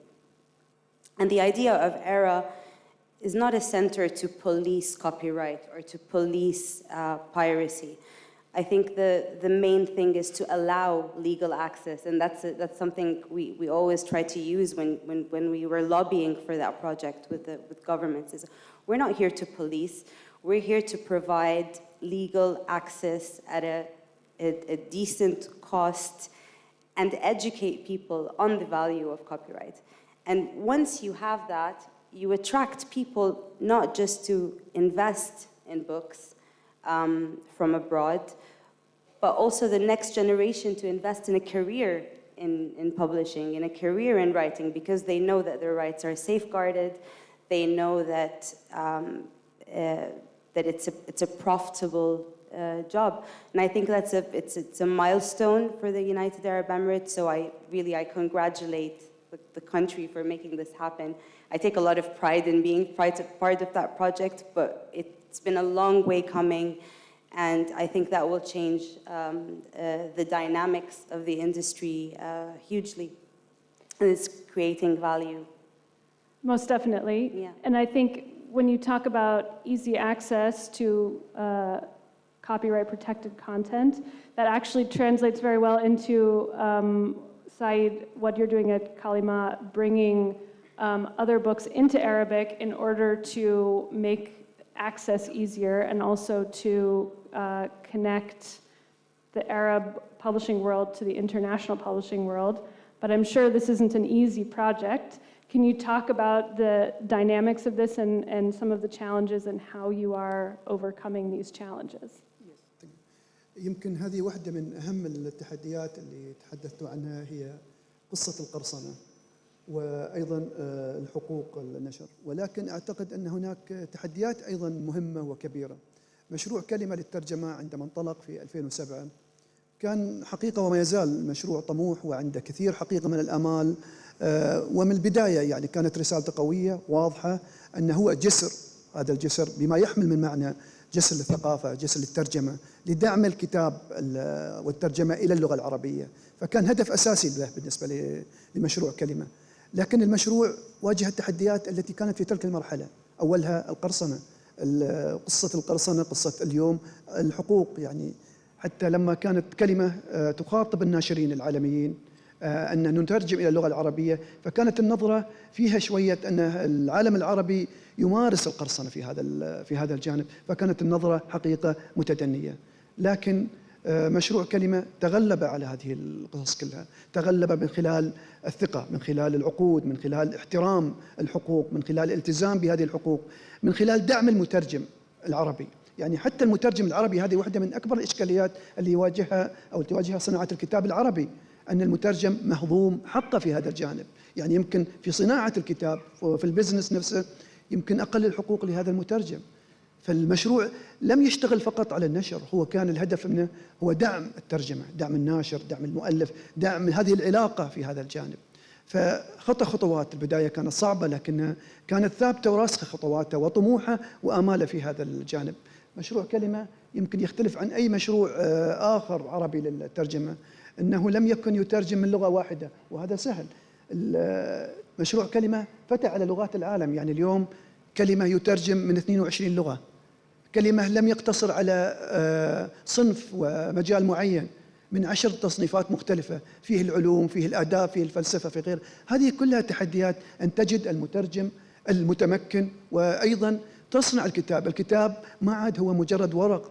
And the idea of ERA is not a center to police copyright or to police piracy. I think the main thing is to allow legal access, and that's something we always try to use when we were lobbying for that project with governments. Is we're not here to police. We're here to provide legal access at a decent cost and educate people on the value of copyright. And once you have that, you attract people not just to invest in books from abroad, but also the next generation to invest in a career in publishing, in a career in writing, because they know that their rights are safeguarded. They know that it's a profitable job. And I think it's a milestone for the United Arab Emirates. So I congratulate the country for making this happen. I take a lot of pride in being part of that project, but it's been a long way coming, and I think that will change the dynamics of the industry hugely, and it's creating value. Most definitely. Yeah. And I think when you talk about easy access to copyright-protected content, that actually translates very well into Saeed, what you're doing at Kalima, bringing other books into Arabic in order to make access easier and also to connect the Arab publishing world to the international publishing world. But I'm sure this isn't an easy project. Can you talk about the dynamics of this and some of the challenges and how you are overcoming these challenges? يمكن هذه واحدة من أهم التحديات اللي تحدثت عنها، هي قصة القرصنة وأيضا الحقوق النشر، ولكن أعتقد أن هناك تحديات أيضا مهمة وكبيرة. مشروع كلمة للترجمة عندما انطلق في 2007 كان حقيقة وما يزال مشروع طموح وعنده كثير حقيقة من الآمال، ومن البداية يعني كانت رسالته قوية واضحة أنه هو جسر، هذا الجسر بما يحمل من معنى جسر للثقافة، جسر للترجمة، لدعم الكتاب والترجمة إلى اللغة العربية، فكان هدف أساسي له بالنسبة لمشروع كلمة. لكن المشروع واجه التحديات التي كانت في تلك المرحلة، أولها القرصنة، قصة القرصنة، قصة اليوم الحقوق، يعني حتى لما كانت كلمة تخاطب الناشرين العالميين أن نترجم إلى اللغة العربية، فكانت النظرة فيها شوية أن العالم العربي يمارس القرصنة في هذا الجانب، فكانت النظرة حقيقة متدنية. لكن مشروع كلمة تغلب على هذه القصص كلها، تغلب من خلال الثقة، من خلال العقود، من خلال احترام الحقوق، من خلال الالتزام بهذه الحقوق، من خلال دعم المترجم العربي. يعني حتى المترجم العربي هذه واحدة من أكبر الإشكاليات اللي يواجهها أو تواجهها صناعة الكتاب العربي، أن المترجم مهضوم حقه في هذا الجانب. يعني يمكن في صناعة الكتاب وفي البزنس نفسه يمكن أقل الحقوق لهذا المترجم. فالمشروع لم يشتغل فقط على النشر، هو كان الهدف منه هو دعم الترجمة، دعم الناشر، دعم المؤلف، دعم هذه العلاقة في هذا الجانب. فخطى خطوات. البداية كانت صعبة لكن كانت ثابتة وراسخة خطواتها وطموحها وآمالها في هذا الجانب. مشروع كلمة يمكن يختلف عن أي مشروع آخر عربي للترجمة، أنه لم يكن يترجم من لغة واحدة وهذا سهل. مشروع كلمة فتح على لغات العالم، يعني اليوم كلمة يترجم من 22 لغة. كلمة لم يقتصر على صنف ومجال معين، من 10 تصنيفات مختلفة، فيه العلوم، فيه الآداب، فيه الفلسفة، في غير. هذه كلها تحديات أن تجد المترجم المتمكن وأيضا تصنع الكتاب. الكتاب ما عاد هو مجرد ورق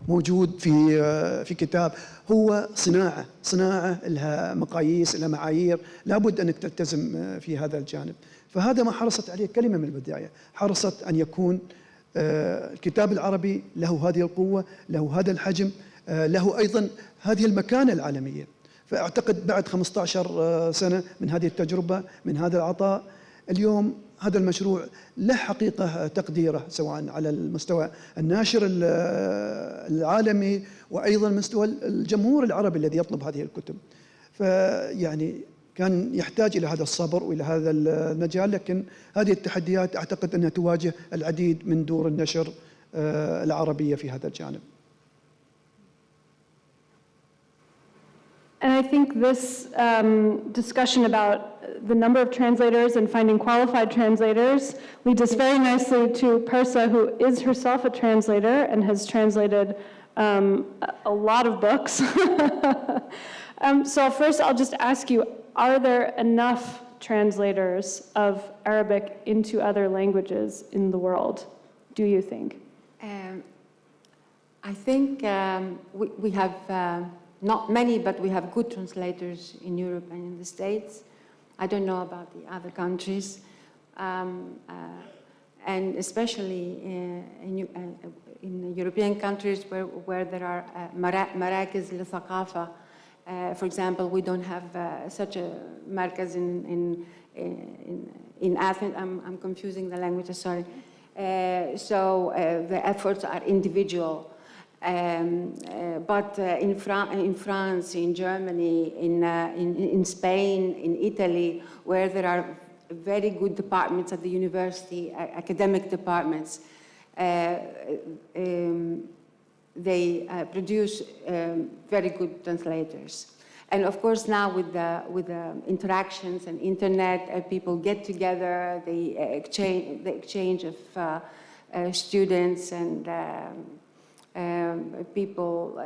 موجود في كتاب، هو صناعة لها مقاييس، لها معايير، لابد أنك تلتزم في هذا الجانب. فهذا ما حرصت عليه كلمة من البداية، حرصت أن يكون الكتاب العربي له هذه القوة، له هذا الحجم، له أيضا هذه المكانة العالمية. فأعتقد بعد 15 سنة من هذه التجربة، من هذا العطاء، اليوم هذا المشروع له حقيقة تقديره، سواء على المستوى الناشر العالمي وأيضا مستوى الجمهور العربي الذي يطلب هذه الكتب. فيعني كان يحتاج إلى هذا الصبر وإلى هذا المجال، لكن هذه التحديات أعتقد أنها تواجه العديد من دور النشر العربية في هذا الجانب. And I think this discussion about the number of translators and finding qualified translators leads us very nicely to Persa, who is herself a translator and has translated a lot of books. So first I'll just ask you, are there enough translators of Arabic into other languages in the world, do you think? I think we have not many, but we have good translators in Europe and in the States. I don't know about the other countries. And especially in European countries where there are مراكز للثقافة. For example, we don't have such a markaz in Athens. I'm confusing the languages, sorry. So the efforts are individual. But in France, in Germany, in Spain, in Italy, where there are very good departments at the university, academic departments, they produce very good translators. And of course now with the interactions and internet, people get together, the exchange of students and people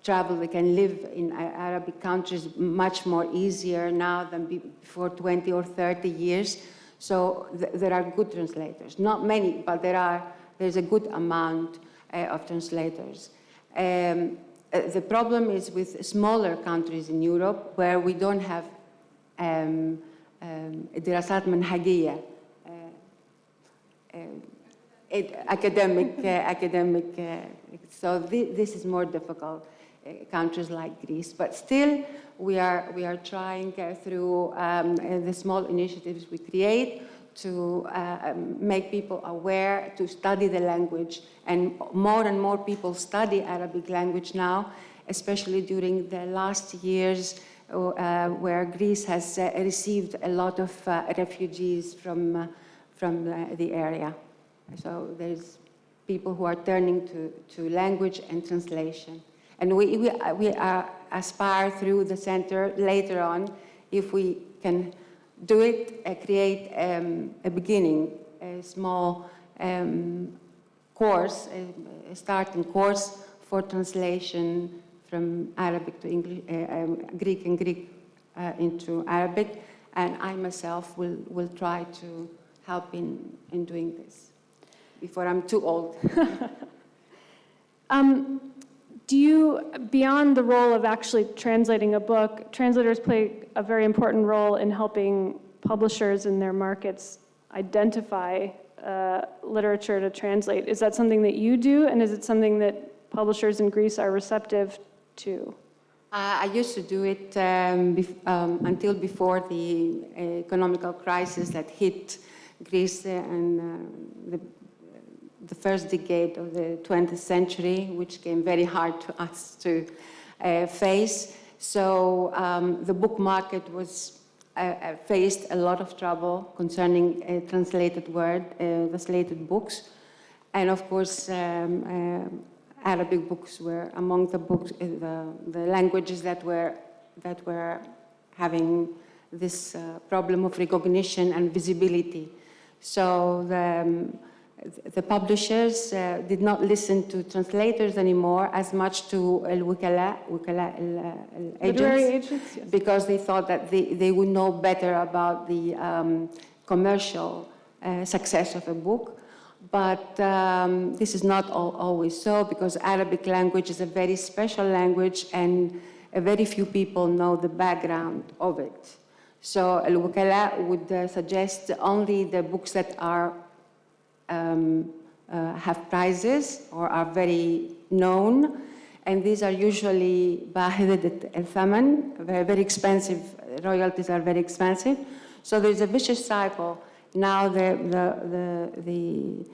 travel. They can live in Arabic countries much more easier now than before 20 or 30 years. So there are good translators. Not many, but there's a good amount of translators. The problem is with smaller countries in Europe where we don't have دراسات منهجية, academic. So this is more difficult. Countries like Greece, but still we are trying through the small initiatives we create to make people aware to study the language, and more people study Arabic language now, especially during the last years where Greece has received a lot of refugees from the area. So there's people who are turning to language and translation. And we aspire through the center later on, if we can do it, create a beginning, a small course, a starting course for translation from Arabic to English, Greek and Greek into Arabic. And I myself will try to help in doing this before I'm too old. Do you, beyond the role of actually translating a book, translators play a very important role in helping publishers in their markets identify literature to translate. Is that something that you do, and is it something that publishers in Greece are receptive to? I used to do it until before the economical crisis that hit Greece and the first decade of the 20th century, which came very hard to us to face. So the book market was faced a lot of trouble concerning translated books. And of course, Arabic books were among the books, the languages that were having this problem of recognition and visibility. So the publishers did not listen to translators anymore as much to wikala agents, yes. because they thought that they would know better about the commercial success of a book. But this is not always so, because Arabic language is a very special language and very few people know the background of it. So al-wukala would suggest only the books that are have prizes or are very known, and these are usually bahidat al-thaman, very expensive. Royalties are very expensive. So there's a vicious cycle. Now the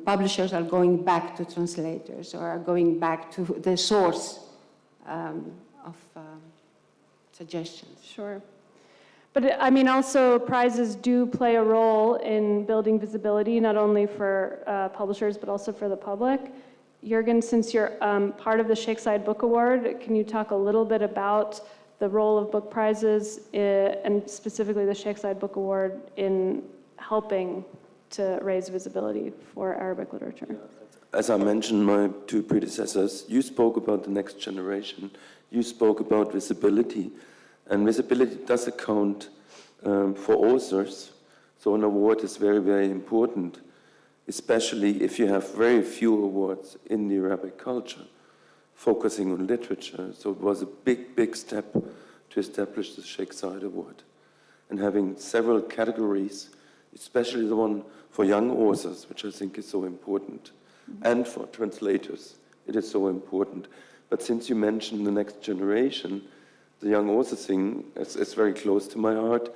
publishers are going back to translators, or are going back to the source of suggestions. Sure. But I mean, also prizes do play a role in building visibility, not only for publishers, but also for the public. Jürgen, since you're part of the Sheikh Zayed Book Award, can you talk a little bit about the role of book prizes, and specifically the Sheikh Zayed Book Award, in helping to raise visibility for Arabic literature? As I mentioned, my two predecessors, you spoke about the next generation, you spoke about visibility, and visibility does account for authors, so an award is very, very important, especially if you have very few awards in the Arabic culture, focusing on literature. So it was a big, big step to establish the Sheikh Zayed Award. And having several categories, especially the one for young authors, which I think is so important, and for translators, it is so important. But since you mentioned the next generation, the young author thing is very close to my heart.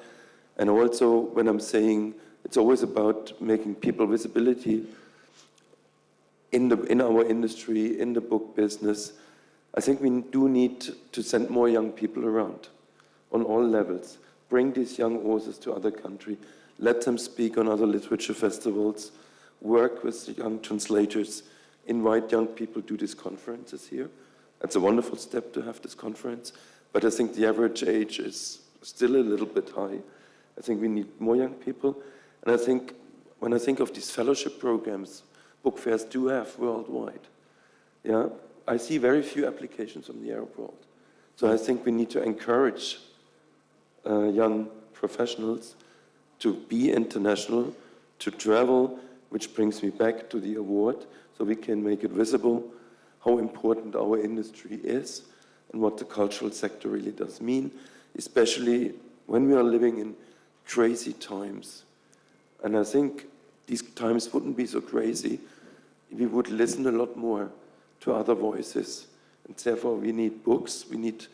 And also, when I'm saying it's always about making people visibility in our industry, in the book business, I think we do need to send more young people around on all levels. Bring these young authors to other countries, let them speak on other literature festivals, work with the young translators, invite young people to these conferences here. It's a wonderful step to have this conference, but I think the average age is still a little bit high. I think we need more young people, and I think when I think of these fellowship programs, book fairs do have worldwide. Yeah, I see very few applications from the Arab world. So I think we need to encourage young professionals to be international, to travel, which brings me back to the award, so we can make it visible how important our industry is and what the cultural sector really does mean, especially when we are living in crazy times. And I think these times wouldn't be so crazy if we would listen a lot more to other voices. And therefore we need books, we need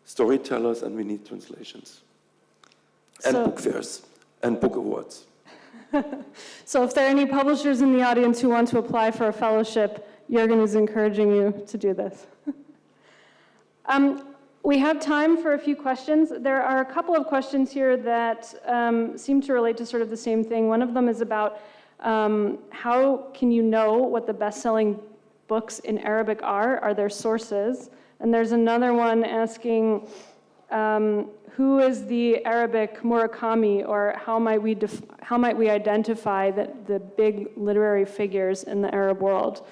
storytellers, and we need translations. And book fairs, and book awards. So if there are any publishers in the audience who want to apply for a fellowship, Jürgen is encouraging you to do this. We have time for a few questions. There are a couple of questions here that seem to relate to sort of the same thing. One of them is about how can you know what the best-selling books in Arabic are? Are there sources? And there's another one asking, who is the Arabic Murakami, or how might we identify the big literary figures in the Arab world?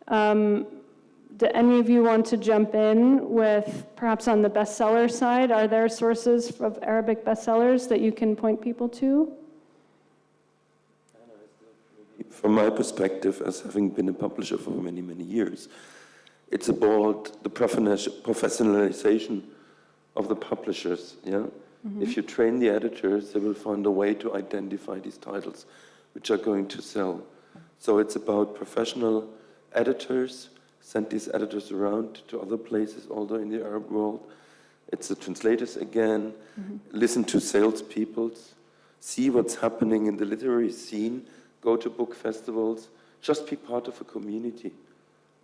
Do any of you want to jump in with, perhaps on the bestseller side, are there sources of Arabic bestsellers that you can point people to? From my perspective, as having been a publisher for many, many years, it's about the professionalization of the publishers, yeah? Mm-hmm. If you train the editors, they will find a way to identify these titles which are going to sell. So it's about professional editors, send these editors around to other places, although in the Arab world. It's the translators again, listen to salespeople, see what's happening in the literary scene, go to book festivals, just be part of a community.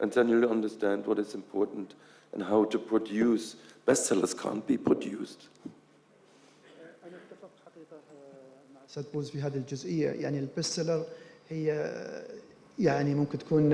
And then you'll understand what is important and how to produce. Bestsellers can't be produced. أستاذ بوز في هذه الجزئية. يعني البيست سيلر هي يعني ممكن تكون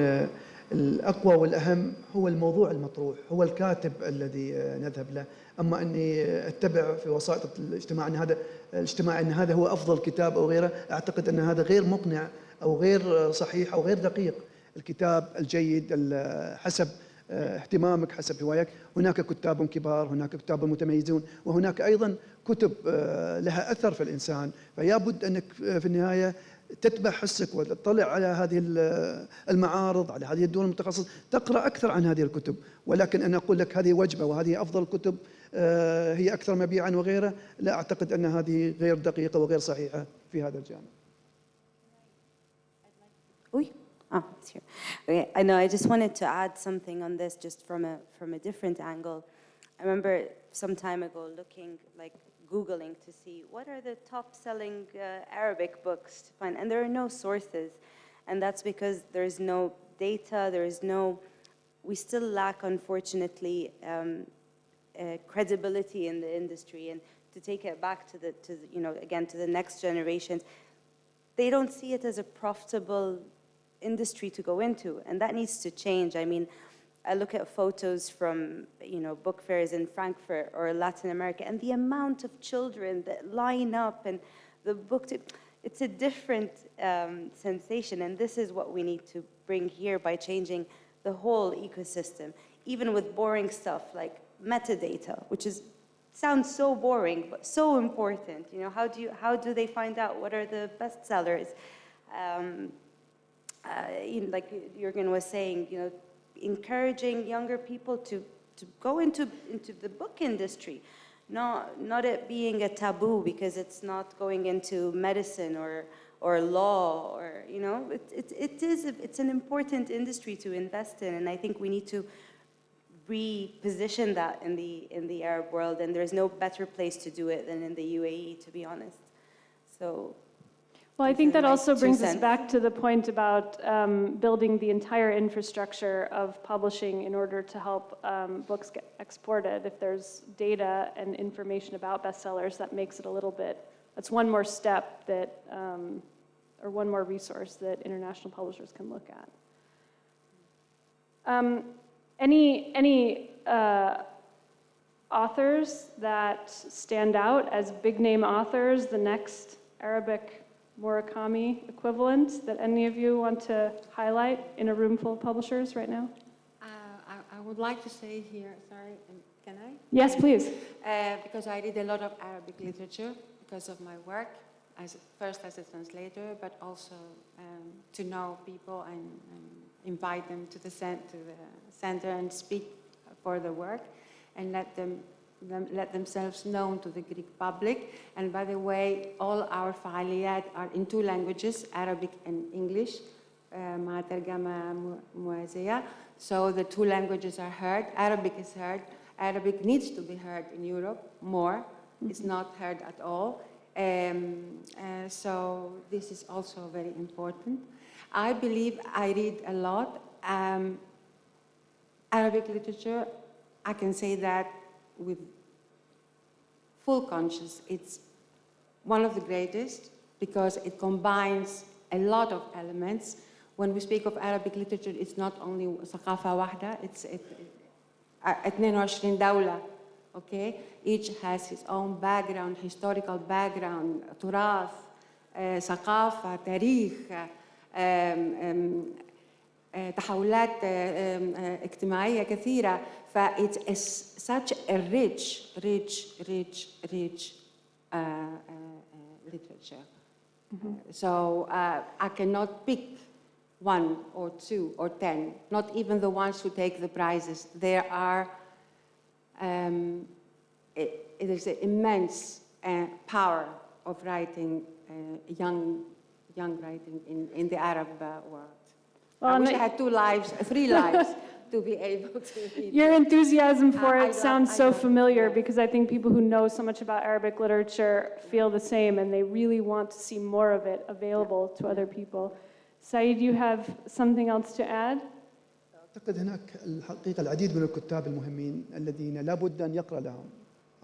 الأقوى والأهم هو الموضوع المطروح، هو الكاتب الذي نذهب له. أما أني أتبع في وسائط الاجتماع أن هذا هو أفضل كتاب أو غيره، أعتقد أن هذا غير مقنع أو غير صحيح أو غير دقيق. الكتاب الجيد حسب اهتمامك، حسب هوايك. هناك كتاب كبار، هناك كتاب متميزون، وهناك أيضا كتب لها أثر في الإنسان. فيا بد أنك في النهاية تتبع حسك وتطلع على هذه المعارض، على هذه الدول المتخصصة، تقرأ أكثر عن هذه الكتب. ولكن أنا أقول لك هذه وجبة وهذه أفضل كتب هي أكثر مبيعا وغيره، لا أعتقد أن هذه غير دقيقة وغير صحيحة في هذا الجانب. It's here. Okay, I know. I just wanted to add something on this, just from a different angle. I remember some time ago Googling to see what are the top-selling Arabic books to find, and there are no sources, and that's because there is no data. We still lack, unfortunately, credibility in the industry. And to take it back to the next generations, they don't see it as a profitable industry to go into, and that needs to change. I mean, I look at photos from book fairs in Frankfurt or Latin America, and the amount of children that line up and the book, it's a different sensation, and this is what we need to bring here by changing the whole ecosystem, even with boring stuff like metadata, which sounds so boring but so important. How do they find out what are the bestsellers? Like Jürgen was saying, encouraging younger people to go into the book industry, not it being a taboo because it's not going into medicine or law, or it's an important industry to invest in, and I think we need to reposition that in the Arab world, and there's no better place to do it than in the UAE, to be honest. So. Well, I think that also brings us back to the point about building the entire infrastructure of publishing in order to help books get exported. If there's data and information about bestsellers, that makes it a little bit, that's one more step that, or one more resource that international publishers can look at. Any authors that stand out as big name authors, the next Arabic Murakami equivalent that any of you want to highlight in a room full of publishers right now? I would like to say here, sorry, can I? Yes, please. Because I read a lot of Arabic literature because of my work, first as a translator, but also to know people and invite them to the center and speak for the work and let themselves known to the Greek public. And by the way, all our fa'aliyat are in two languages, Arabic and English, مع ترجمة موازية. So the two languages are heard. Arabic is heard. Arabic needs to be heard in Europe more. It's not heard at all. So this is also very important. I believe I read a lot. Arabic literature, I can say that with full conscience, it's one of the greatest because it combines a lot of elements. When we speak of Arabic literature, it's not only ثقافة واحدة, it's 22 دولة, okay? Each has his own background, historical background, تراث, ثقافة, تاريخ, تحولات اجتماعية كثيرة. It's such a rich literature. Mm-hmm. So I cannot pick one or two or 10, not even the ones who take the prizes. There are, it is an immense power of writing, young writing in the Arab world. Well, I wish I had 3 lives. To be able to read. Your enthusiasm for it sounds so familiar because I think people who know so much about Arabic literature feel the same and they really want to see more of it available to other people. Saeed, you have something else to add? أعتقد هناك الحقيقة العديد من الكتاب المهمين الذين لا بد أن يقرأ لهم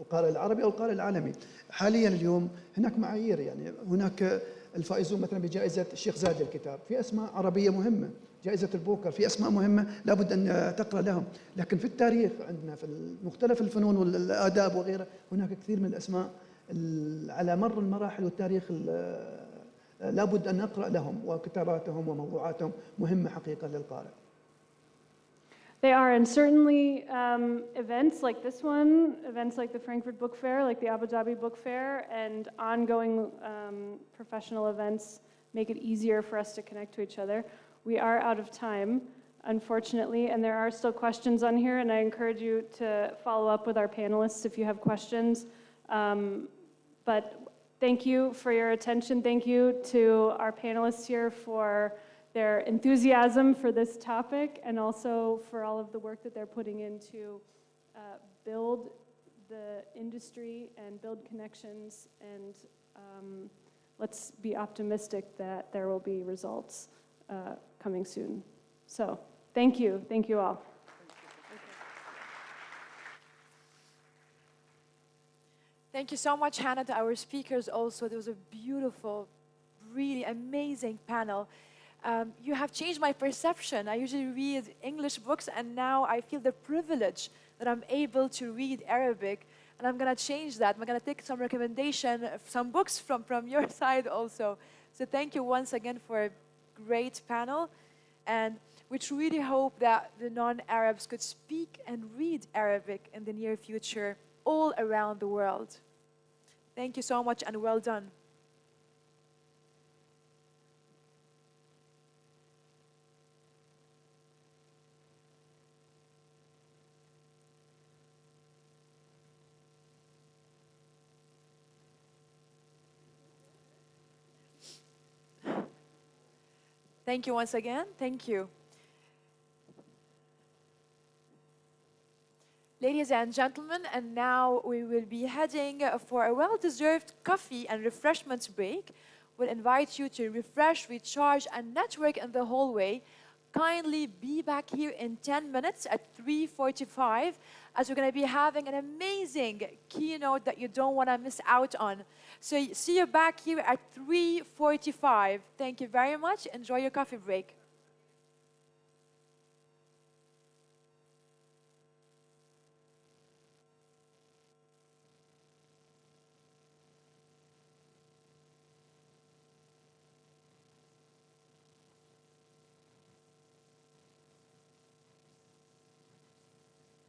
القارئ العربي أو القارئ العالمي. حاليا اليوم هناك معايير، يعني هناك الفائزون مثلا بجائزة الشيخ زايد للكتاب، في أسماء عربية مهمة، جائزة البوكر في أسماء مهمة لابد أن تقرأ لهم. لكن في التاريخ عندنا في مختلف الفنون والآداب وغيرها هناك كثير من الأسماء على مر المراحل والتاريخ لابد أن نقرأ لهم، وكتاباتهم وموضوعاتهم مهمة حقيقة للقارئ. They are, and certainly events like this one, events like the Frankfurt Book Fair, like the Abu Dhabi Book Fair, and ongoing professional events make it easier for us to connect to each other. We are out of time, unfortunately, and there are still questions on here, and I encourage you to follow up with our panelists if you have questions. But thank you for your attention. Thank you to our panelists here for their enthusiasm for this topic, and also for all of the work that they're putting in to build the industry and build connections, and let's be optimistic that there will be results coming soon. So thank you all. Thank you so much, Hannah, to our speakers also. There was a beautiful, really amazing panel. You have changed my perception. I usually read English books, and now I feel the privilege that I'm able to read Arabic, and I'm going to change that. I'm going to take some recommendation, some books from your side also. So thank you once again for a great panel, and we truly hope that the non-Arabs could speak and read Arabic in the near future all around the world. Thank you so much, and well done. Thank you once again. Thank you. Ladies and gentlemen, and now we will be heading for a well-deserved coffee and refreshments break. We'll invite you to refresh, recharge, and network in the hallway. Kindly be back here in 10 minutes at 3:45, as we're going to be having an amazing keynote that you don't want to miss out on. So see you back here at 3:45. Thank you very much. Enjoy your coffee break.